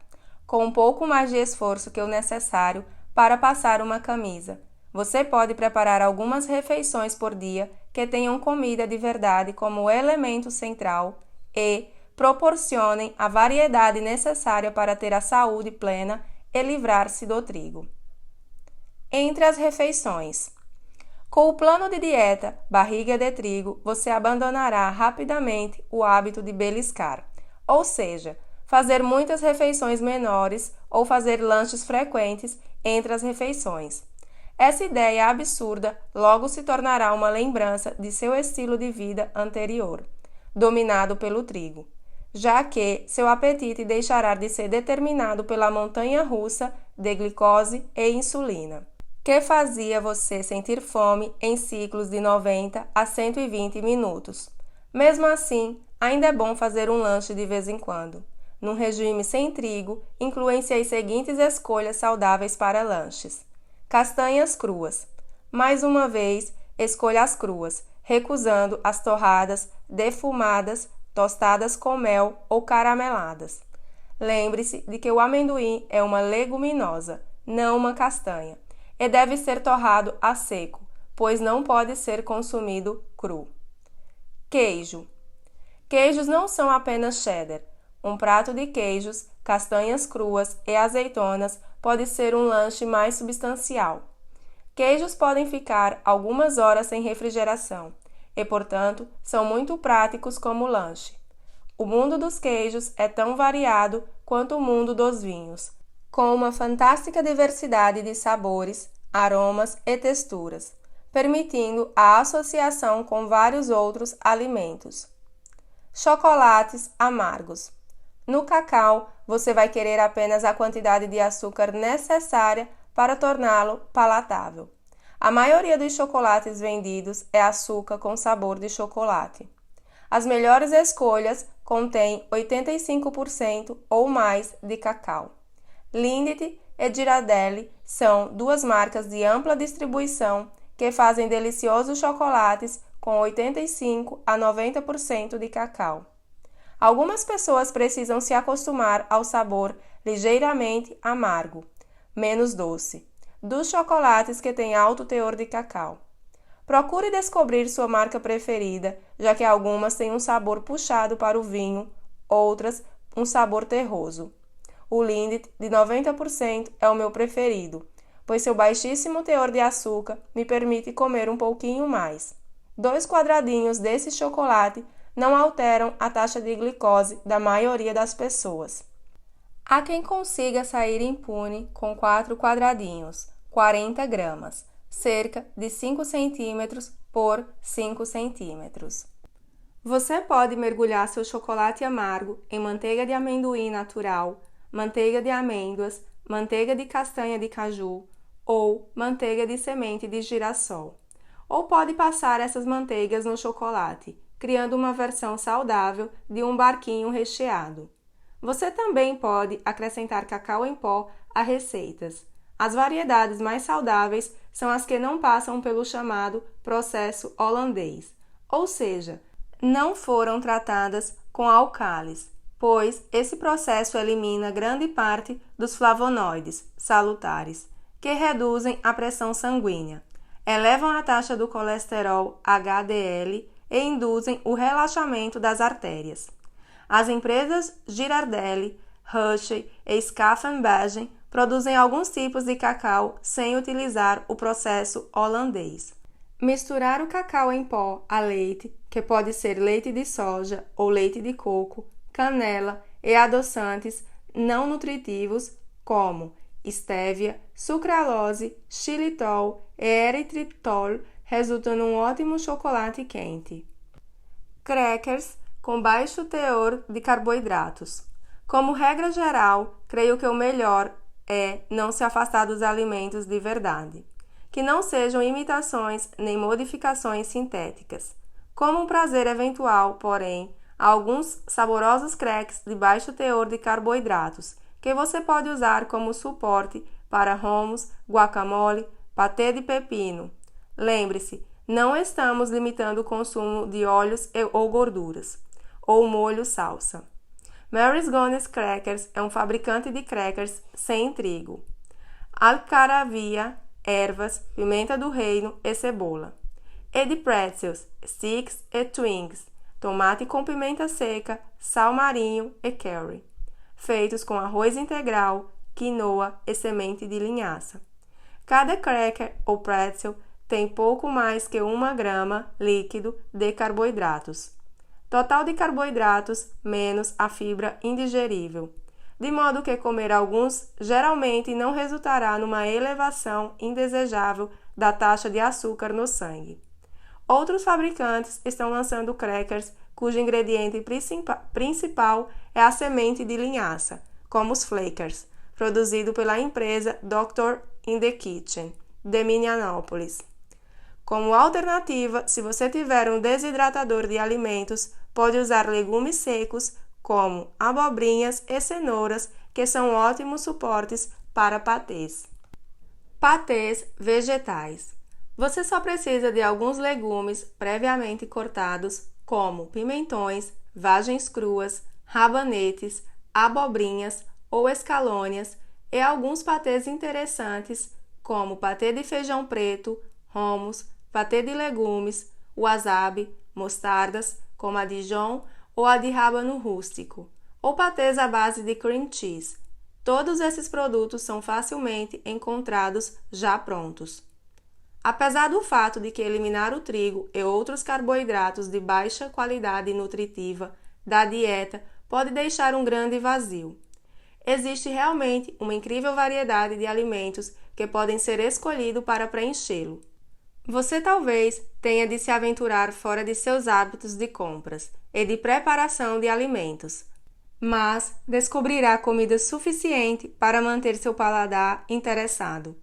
com um pouco mais de esforço que o necessário para passar uma camisa. Você pode preparar algumas refeições por dia que tenham comida de verdade como elemento central e proporcionem a variedade necessária para ter a saúde plena e livrar-se do trigo. Entre as refeições. Com o plano de dieta barriga de trigo, você abandonará rapidamente o hábito de beliscar, ou seja, fazer muitas refeições menores ou fazer lanches frequentes entre as refeições. Essa ideia absurda logo se tornará uma lembrança de seu estilo de vida anterior, dominado pelo trigo, já que seu apetite deixará de ser determinado pela montanha-russa de glicose e insulina, que fazia você sentir fome em ciclos de 90 a 120 minutos. Mesmo assim, ainda é bom fazer um lanche de vez em quando. Num regime sem trigo, incluem-se as seguintes escolhas saudáveis para lanches. Castanhas cruas. Mais uma vez, escolha as cruas, recusando as torradas, defumadas, tostadas com mel ou carameladas. Lembre-se de que o amendoim é uma leguminosa, não uma castanha, e deve ser torrado a seco, pois não pode ser consumido cru. Queijo. Queijos não são apenas cheddar. Um prato de queijos, castanhas cruas e azeitonas pode ser um lanche mais substancial. Queijos podem ficar algumas horas sem refrigeração e, portanto, são muito práticos como lanche. O mundo dos queijos é tão variado quanto o mundo dos vinhos, com uma fantástica diversidade de sabores, aromas e texturas, permitindo a associação com vários outros alimentos. Chocolates amargos. No cacau, você vai querer apenas a quantidade de açúcar necessária para torná-lo palatável. A maioria dos chocolates vendidos é açúcar com sabor de chocolate. As melhores escolhas contêm 85% ou mais de cacau. Lindt e Ghirardelli são duas marcas de ampla distribuição que fazem deliciosos chocolates com 85 a 90% de cacau. Algumas pessoas precisam se acostumar ao sabor ligeiramente amargo, menos doce, dos chocolates que têm alto teor de cacau. Procure descobrir sua marca preferida, já que algumas têm um sabor puxado para o vinho, outras um sabor terroso. O Lindt de 90% é o meu preferido, pois seu baixíssimo teor de açúcar me permite comer um pouquinho mais. 2 quadradinhos desse chocolate não alteram a taxa de glicose da maioria das pessoas. Há quem consiga sair impune com 4 quadradinhos, 40 gramas, cerca de 5 centímetros por 5 centímetros. Você pode mergulhar seu chocolate amargo em manteiga de amendoim natural, manteiga de amêndoas, manteiga de castanha de caju ou manteiga de semente de girassol. Ou pode passar essas manteigas no chocolate, criando uma versão saudável de um barquinho recheado. Você também pode acrescentar cacau em pó a receitas. As variedades mais saudáveis são as que não passam pelo chamado processo holandês, ou seja, não foram tratadas com álcalis, pois esse processo elimina grande parte dos flavonoides salutares, que reduzem a pressão sanguínea, elevam a taxa do colesterol HDL e induzem o relaxamento das artérias. As empresas Ghirardelli, Hershey e Scharffen-Bergen produzem alguns tipos de cacau sem utilizar o processo holandês. Misturar o cacau em pó a leite, que pode ser leite de soja ou leite de coco, canela e adoçantes não nutritivos como estévia, sucralose, xilitol e eritritol resulta num ótimo chocolate quente. Crackers com baixo teor de carboidratos. Como regra geral, creio que o melhor é não se afastar dos alimentos de verdade, que não sejam imitações nem modificações sintéticas. Como um prazer eventual, porém, há alguns saborosos cracks de baixo teor de carboidratos que você pode usar como suporte para hummus, guacamole, patê de pepino. Lembre-se, não estamos limitando o consumo de óleos ou gorduras, ou molho salsa. Mary's Gones Crackers é um fabricante de crackers sem trigo. Alcaravia, ervas, pimenta do reino e cebola. E de pretzels, sticks e twinks, tomate com pimenta seca, sal marinho e curry, feitos com arroz integral, quinoa e semente de linhaça. Cada cracker ou pretzel tem pouco mais que 1 grama líquido de carboidratos. Total de carboidratos menos a fibra indigerível, de modo que comer alguns geralmente não resultará numa elevação indesejável da taxa de açúcar no sangue. Outros fabricantes estão lançando crackers cujo ingrediente principal é a semente de linhaça, como os Flakers, produzido pela empresa Dr. in the Kitchen, de Minneapolis. Como alternativa, se você tiver um desidratador de alimentos, pode usar legumes secos, como abobrinhas e cenouras, que são ótimos suportes para patês. Patês vegetais. Você só precisa de alguns legumes previamente cortados, como pimentões, vagens cruas, rabanetes, abobrinhas ou escalônias, e alguns patês interessantes, como patê de feijão preto, hummus, patê de legumes, wasabi, mostardas, como a Dijon ou a de rábano rústico, ou patês à base de cream cheese. Todos esses produtos são facilmente encontrados já prontos. Apesar do fato de que eliminar o trigo e outros carboidratos de baixa qualidade nutritiva da dieta pode deixar um grande vazio, existe realmente uma incrível variedade de alimentos que podem ser escolhidos para preenchê-lo. Você talvez tenha de se aventurar fora de seus hábitos de compras e de preparação de alimentos, mas descobrirá comida suficiente para manter seu paladar interessado.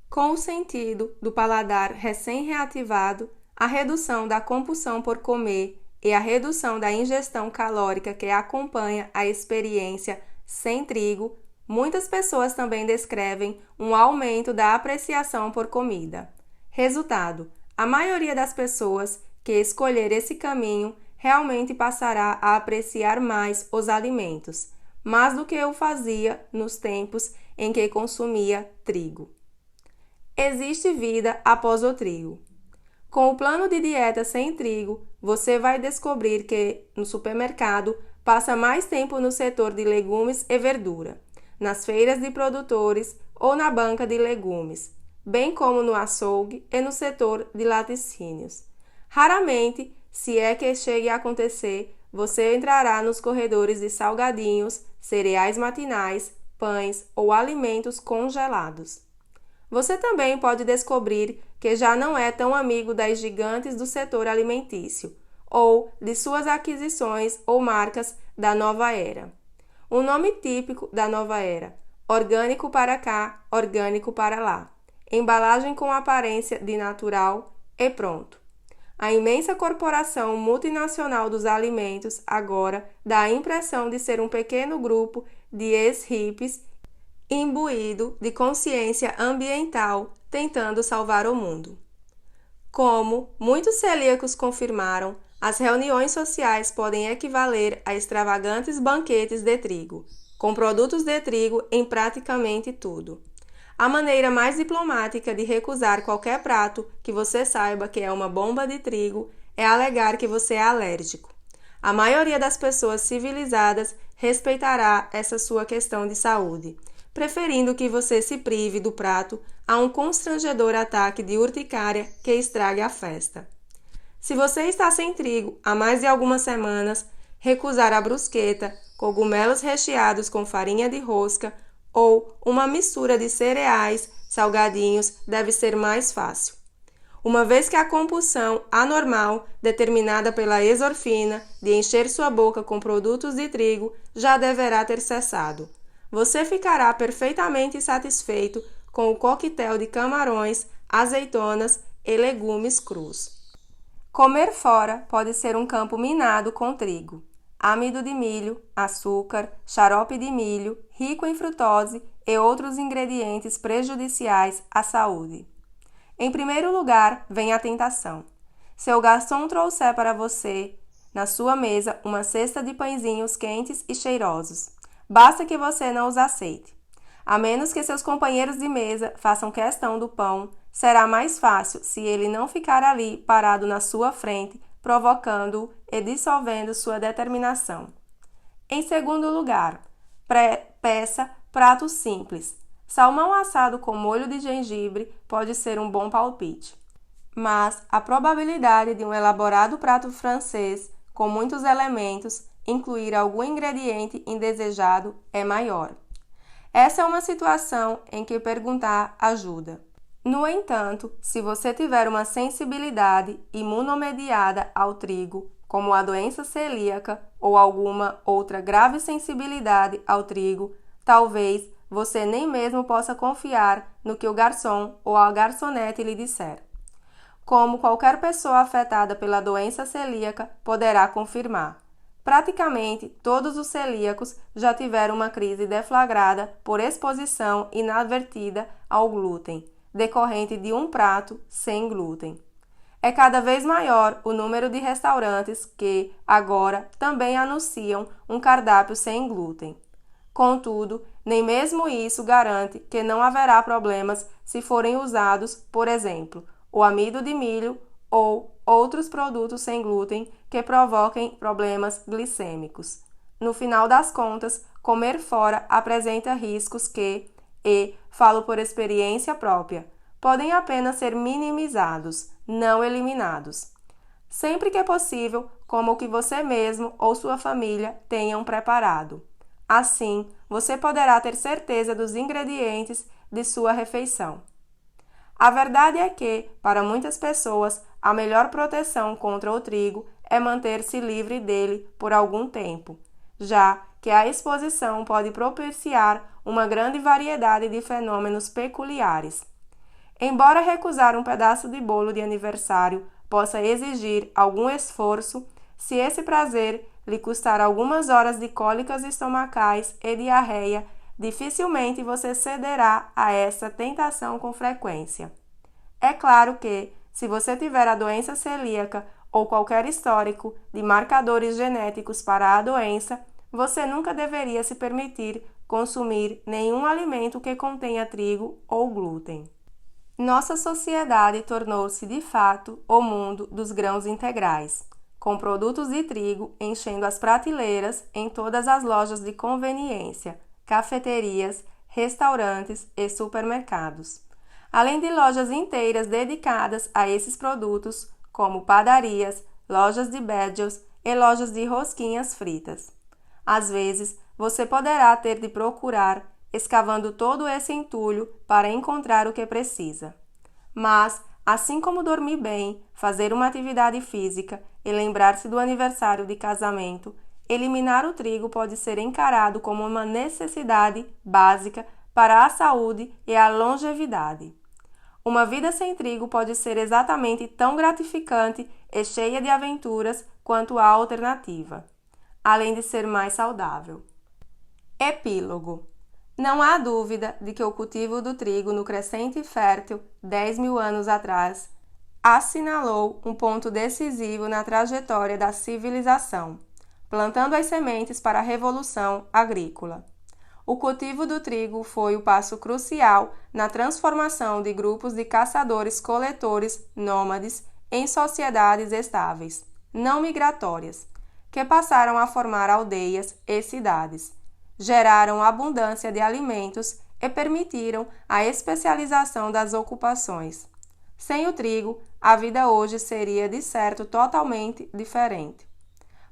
Com o sentido do paladar recém-reativado, a redução da compulsão por comer e a redução da ingestão calórica que acompanha a experiência sem trigo, muitas pessoas também descrevem um aumento da apreciação por comida. Resultado: a maioria das pessoas que escolher esse caminho realmente passará a apreciar mais os alimentos, mais do que o fazia nos tempos em que consumia trigo. Existe vida após o trigo. Com o plano de dieta sem trigo, você vai descobrir que, no supermercado, passa mais tempo no setor de legumes e verdura, nas feiras de produtores ou na banca de legumes, bem como no açougue e no setor de laticínios. Raramente, se é que chegue a acontecer, você entrará nos corredores de salgadinhos, cereais matinais, pães ou alimentos congelados. Você também pode descobrir que já não é tão amigo das gigantes do setor alimentício ou de suas aquisições ou marcas da nova era. O nome típico da nova era: orgânico para cá, orgânico para lá. Embalagem com aparência de natural e pronto. A imensa corporação multinacional dos alimentos agora dá a impressão de ser um pequeno grupo de ex-hippies imbuído de consciência ambiental tentando salvar o mundo. Como muitos celíacos confirmaram, as reuniões sociais podem equivaler a extravagantes banquetes de trigo, com produtos de trigo em praticamente tudo. A maneira mais diplomática de recusar qualquer prato que você saiba que é uma bomba de trigo é alegar que você é alérgico. A maioria das pessoas civilizadas respeitará essa sua questão de saúde, preferindo que você se prive do prato a um constrangedor ataque de urticária que estrague a festa. Se você está sem trigo há mais de algumas semanas, recusar a brusqueta, cogumelos recheados com farinha de rosca ou uma mistura de cereais, salgadinhos deve ser mais fácil. uma vez que a compulsão anormal, determinada pela exorfina, de encher sua boca com produtos de trigo, já deverá ter cessado. Você ficará perfeitamente satisfeito com o coquetel de camarões, azeitonas e legumes crus. Comer fora pode ser um campo minado com trigo, amido de milho, açúcar, xarope de milho, rico em frutose e outros ingredientes prejudiciais à saúde. Em primeiro lugar, vem a tentação. Se o garçom trouxer para você, na sua mesa, uma cesta de pãezinhos quentes e cheirosos, basta que você não os aceite. A menos que seus companheiros de mesa façam questão do pão, será mais fácil se ele não ficar ali parado na sua frente, provocando-o e dissolvendo sua determinação. Em segundo lugar, peça pratos simples. Salmão assado com molho de gengibre pode ser um bom palpite, mas a probabilidade de um elaborado prato francês com muitos elementos incluir algum ingrediente indesejado é maior. Essa é uma situação em que perguntar ajuda. No entanto, se você tiver uma sensibilidade imunomediada ao trigo, como a doença celíaca ou alguma outra grave sensibilidade ao trigo, talvez você nem mesmo possa confiar no que o garçom ou a garçonete lhe disser. Como qualquer pessoa afetada pela doença celíaca poderá confirmar, praticamente todos os celíacos já tiveram uma crise deflagrada por exposição inadvertida ao glúten, decorrente de um prato sem glúten. É cada vez maior o número de restaurantes que, agora, também anunciam um cardápio sem glúten. Contudo, nem mesmo isso garante que não haverá problemas se forem usados, por exemplo, o amido de milho ou outros produtos sem glúten que provoquem problemas glicêmicos. No final das contas, comer fora apresenta riscos que, falo por experiência própria, podem apenas ser minimizados, não eliminados. Sempre que é possível, coma o que você mesmo ou sua família tenham preparado. Assim, você poderá ter certeza dos ingredientes de sua refeição. A verdade é que, para muitas pessoas, a melhor proteção contra o trigo é manter-se livre dele por algum tempo, já que a exposição pode propiciar uma grande variedade de fenômenos peculiares. Embora recusar um pedaço de bolo de aniversário possa exigir algum esforço, se esse prazer lhe custar algumas horas de cólicas estomacais e diarreia, dificilmente você cederá a essa tentação com frequência. É claro que, se você tiver a doença celíaca ou qualquer histórico de marcadores genéticos para a doença, você nunca deveria se permitir consumir nenhum alimento que contenha trigo ou glúten. Nossa sociedade tornou-se, de fato, o mundo dos grãos integrais, com produtos de trigo enchendo as prateleiras em todas as lojas de conveniência, cafeterias, restaurantes e supermercados, além de lojas inteiras dedicadas a esses produtos, como padarias, lojas de bagels e lojas de rosquinhas fritas. Às vezes, você poderá ter de procurar escavando todo esse entulho para encontrar o que precisa. Mas, assim como dormir bem, fazer uma atividade física e lembrar-se do aniversário de casamento, eliminar o trigo pode ser encarado como uma necessidade básica para a saúde e a longevidade. Uma vida sem trigo pode ser exatamente tão gratificante e cheia de aventuras quanto a alternativa, além de ser mais saudável. Epílogo. Não há dúvida de que o cultivo do trigo no crescente fértil, 10.000 anos atrás, assinalou um ponto decisivo na trajetória da civilização, plantando as sementes para a revolução agrícola. O cultivo do trigo foi o passo crucial na transformação de grupos de caçadores-coletores nômades em sociedades estáveis, não migratórias, que passaram a formar aldeias e cidades, geraram abundância de alimentos e permitiram a especialização das ocupações. Sem o trigo, a vida hoje seria, de certo, totalmente diferente.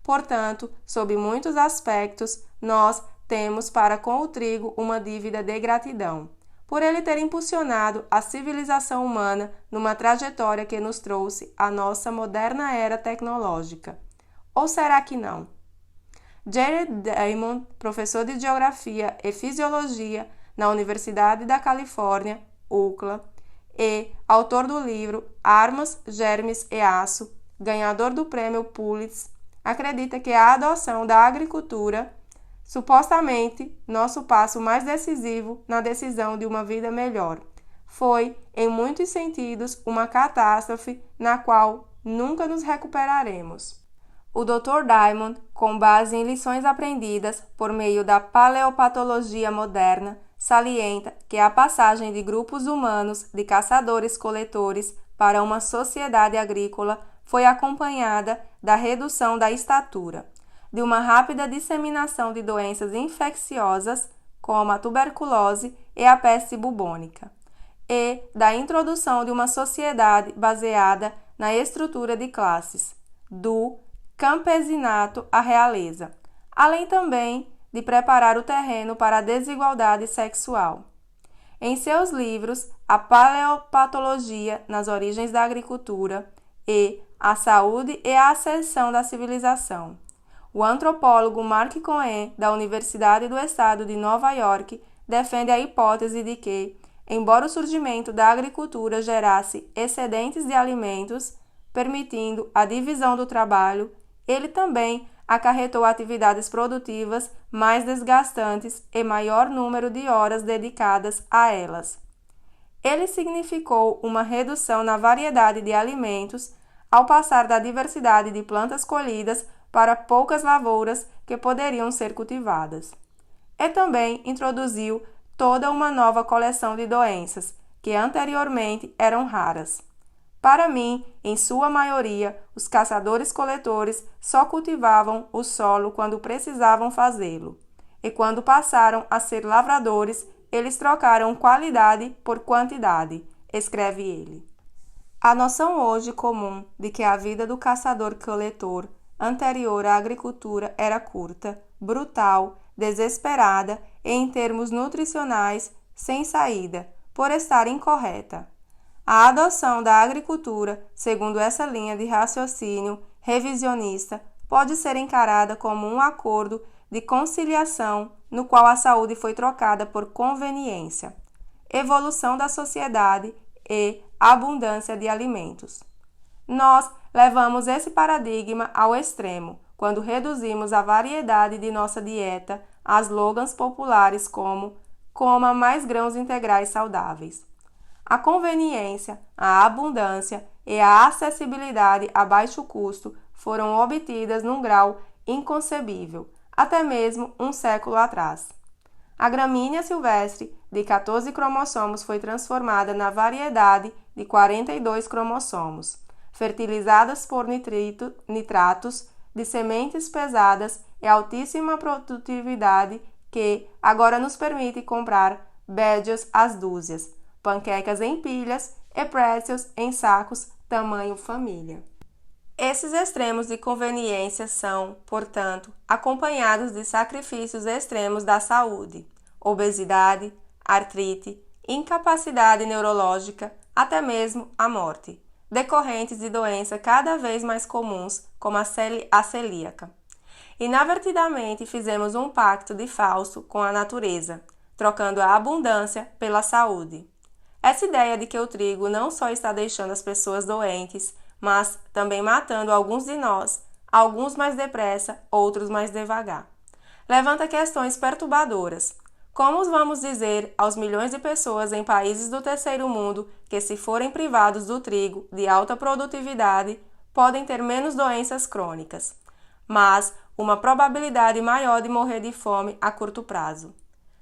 Portanto, sob muitos aspectos, nós temos para com o trigo uma dívida de gratidão, por ele ter impulsionado a civilização humana numa trajetória que nos trouxe a nossa moderna era tecnológica. Ou será que não? Jared Diamond, professor de Geografia e Fisiologia na Universidade da Califórnia, UCLA, e autor do livro Armas, Germes e Aço, ganhador do prêmio Pulitzer, acredita que a adoção da agricultura, supostamente nosso passo mais decisivo na decisão de uma vida melhor, foi, em muitos sentidos, uma catástrofe na qual nunca nos recuperaremos. O Dr. Diamond, com base em lições aprendidas por meio da paleopatologia moderna, salienta que a passagem de grupos humanos de caçadores-coletores para uma sociedade agrícola foi acompanhada da redução da estatura, de uma rápida disseminação de doenças infecciosas, como a tuberculose e a peste bubônica, e da introdução de uma sociedade baseada na estrutura de classes, do campesinato à realeza, além também de preparar o terreno para a desigualdade sexual. Em seus livros A Paleopatologia nas Origens da Agricultura e A Saúde e a Ascensão da Civilização, o antropólogo Mark Cohen, da Universidade do Estado de Nova York, defende a hipótese de que, embora o surgimento da agricultura gerasse excedentes de alimentos, permitindo a divisão do trabalho, ele também acarretou atividades produtivas mais desgastantes e maior número de horas dedicadas a elas. Ele significou uma redução na variedade de alimentos ao passar da diversidade de plantas colhidas para poucas lavouras que poderiam ser cultivadas. E também introduziu toda uma nova coleção de doenças que anteriormente eram raras. Para mim, em sua maioria, os caçadores-coletores só cultivavam o solo quando precisavam fazê-lo, e quando passaram a ser lavradores, eles trocaram qualidade por quantidade, escreve ele. A noção hoje comum de que a vida do caçador-coletor anterior à agricultura era curta, brutal, desesperada e, em termos nutricionais, sem saída, por estar incorreta. A adoção da agricultura, segundo essa linha de raciocínio revisionista, pode ser encarada como um acordo de conciliação no qual a saúde foi trocada por conveniência, evolução da sociedade e abundância de alimentos. Nós levamos esse paradigma ao extremo quando reduzimos a variedade de nossa dieta a slogans populares como "coma mais grãos integrais saudáveis". A conveniência, a abundância e a acessibilidade a baixo custo foram obtidas num grau inconcebível, até mesmo um século atrás. A gramínea silvestre de 14 cromossomos foi transformada na variedade de 42 cromossomos, fertilizadas por nitratos de sementes pesadas e altíssima produtividade que agora nos permite comprar bédios às dúzias, panquecas em pilhas e pretzels em sacos tamanho família. Esses extremos de conveniência são, portanto, acompanhados de sacrifícios extremos da saúde, obesidade, artrite, incapacidade neurológica, até mesmo a morte, decorrentes de doenças cada vez mais comuns, como a celíaca. Inadvertidamente fizemos um pacto de falso com a natureza, trocando a abundância pela saúde. Essa ideia de que o trigo não só está deixando as pessoas doentes, mas também matando alguns de nós, alguns mais depressa, outros mais devagar, levanta questões perturbadoras. Como vamos dizer aos milhões de pessoas em países do terceiro mundo que, se forem privados do trigo de alta produtividade, podem ter menos doenças crônicas, mas uma probabilidade maior de morrer de fome a curto prazo?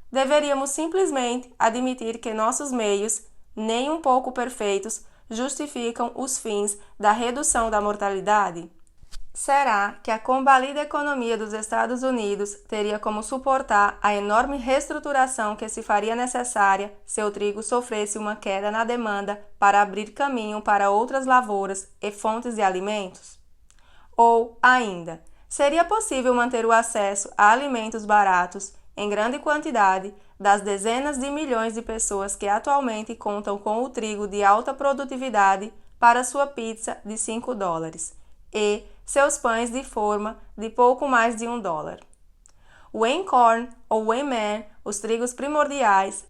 Deveríamos simplesmente admitir que nossos meios, nem um pouco perfeitos, justificam os fins da redução da mortalidade? Será que a combalida economia dos Estados Unidos teria como suportar a enorme reestruturação que se faria necessária se o trigo sofresse uma queda na demanda para abrir caminho para outras lavouras e fontes de alimentos? Ou, ainda, seria possível manter o acesso a alimentos baratos em grande quantidade, das dezenas de milhões de pessoas que atualmente contam com o trigo de alta produtividade para sua pizza de $5 e seus pães de forma de pouco mais de $1. O Einkorn ou Einmehl, os trigos primordiais,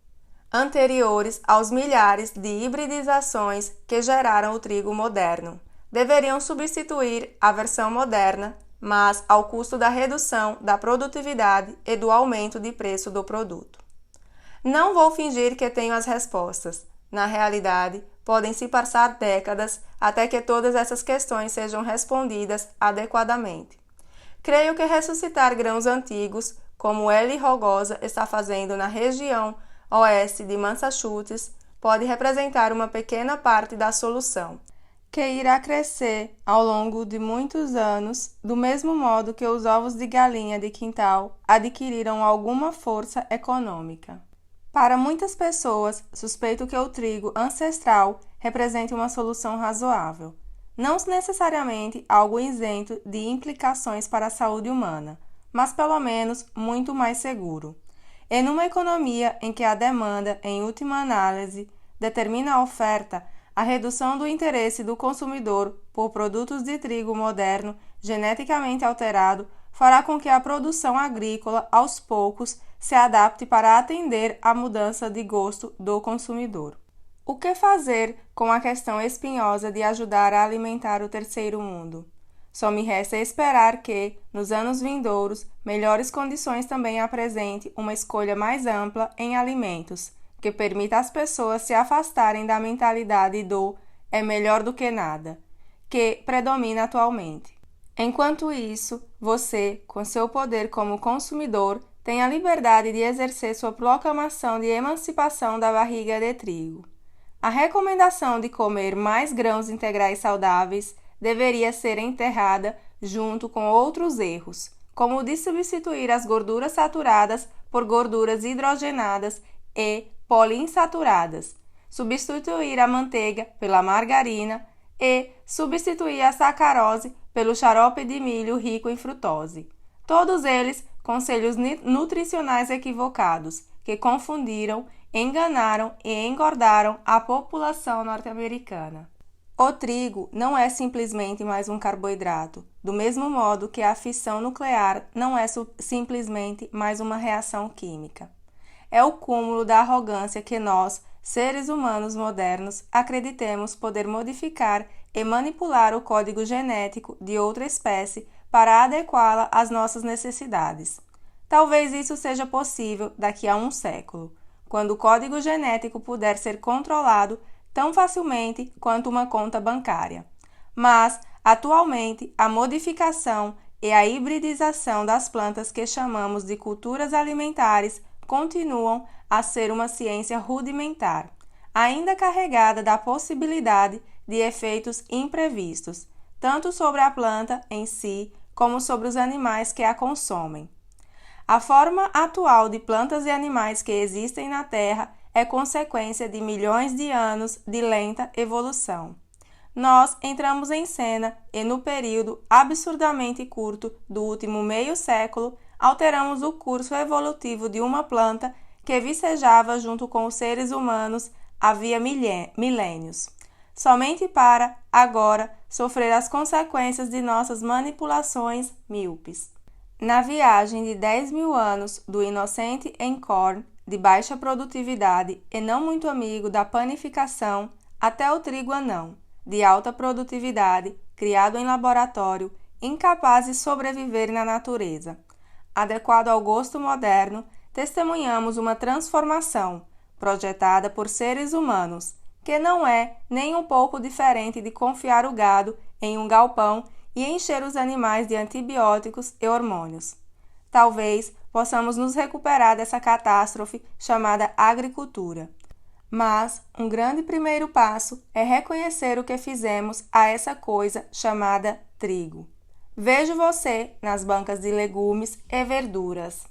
anteriores aos milhares de hibridizações que geraram o trigo moderno, deveriam substituir a versão moderna, mas ao custo da redução da produtividade e do aumento de preço do produto. Não vou fingir que tenho as respostas. Na realidade, podem se passar décadas até que todas essas questões sejam respondidas adequadamente. Creio que ressuscitar grãos antigos, como Eli Rogosa está fazendo na região oeste de Massachusetts, pode representar uma pequena parte da solução, que irá crescer ao longo de muitos anos, do mesmo modo que os ovos de galinha de quintal adquiriram alguma força econômica. Para muitas pessoas, suspeito que o trigo ancestral represente uma solução razoável, não necessariamente algo isento de implicações para a saúde humana, mas pelo menos muito mais seguro. E numa economia em que a demanda, em última análise, determina a oferta, a redução do interesse do consumidor por produtos de trigo moderno geneticamente alterado fará com que a produção agrícola, aos poucos, se adapte para atender à mudança de gosto do consumidor. O que fazer com a questão espinhosa de ajudar a alimentar o terceiro mundo? Só me resta esperar que, nos anos vindouros, melhores condições também apresente uma escolha mais ampla em alimentos, que permita às pessoas se afastarem da mentalidade do "é melhor do que nada", que predomina atualmente. Enquanto isso, você, com seu poder como consumidor, tem a liberdade de exercer sua proclamação de emancipação da barriga de trigo. A recomendação de comer mais grãos integrais saudáveis deveria ser enterrada junto com outros erros, como o de substituir as gorduras saturadas por gorduras hidrogenadas e poliinsaturadas, substituir a manteiga pela margarina e substituir a sacarose pelo xarope de milho rico em frutose. Todos eles conselhos nutricionais equivocados que confundiram, enganaram e engordaram a população norte-americana. O trigo não é simplesmente mais um carboidrato, do mesmo modo que a fissão nuclear não é simplesmente mais uma reação química. É o cúmulo da arrogância que nós, seres humanos modernos, acreditemos poder modificar e manipular o código genético de outra espécie para adequá-la às nossas necessidades. Talvez isso seja possível daqui a um século, quando o código genético puder ser controlado tão facilmente quanto uma conta bancária. Mas, atualmente, a modificação e a hibridização das plantas que chamamos de culturas alimentares continuam a ser uma ciência rudimentar, ainda carregada da possibilidade de efeitos imprevistos, tanto sobre a planta em si, como sobre os animais que a consomem. A forma atual de plantas e animais que existem na Terra é consequência de milhões de anos de lenta evolução. Nós entramos em cena e, no período absurdamente curto do último meio século, alteramos o curso evolutivo de uma planta que vicejava junto com os seres humanos havia milênios, somente para, agora, sofrer as consequências de nossas manipulações míopes. Na viagem de 10.000 anos do inocente Einkorn, de baixa produtividade e não muito amigo da panificação, até o trigo anão, de alta produtividade, criado em laboratório, incapaz de sobreviver na natureza. Adequado ao gosto moderno, testemunhamos uma transformação, projetada por seres humanos, que não é nem um pouco diferente de confiar o gado em um galpão e encher os animais de antibióticos e hormônios. Talvez possamos nos recuperar dessa catástrofe chamada agricultura. Mas um grande primeiro passo é reconhecer o que fizemos a essa coisa chamada trigo. Vejo você nas bancas de legumes e verduras.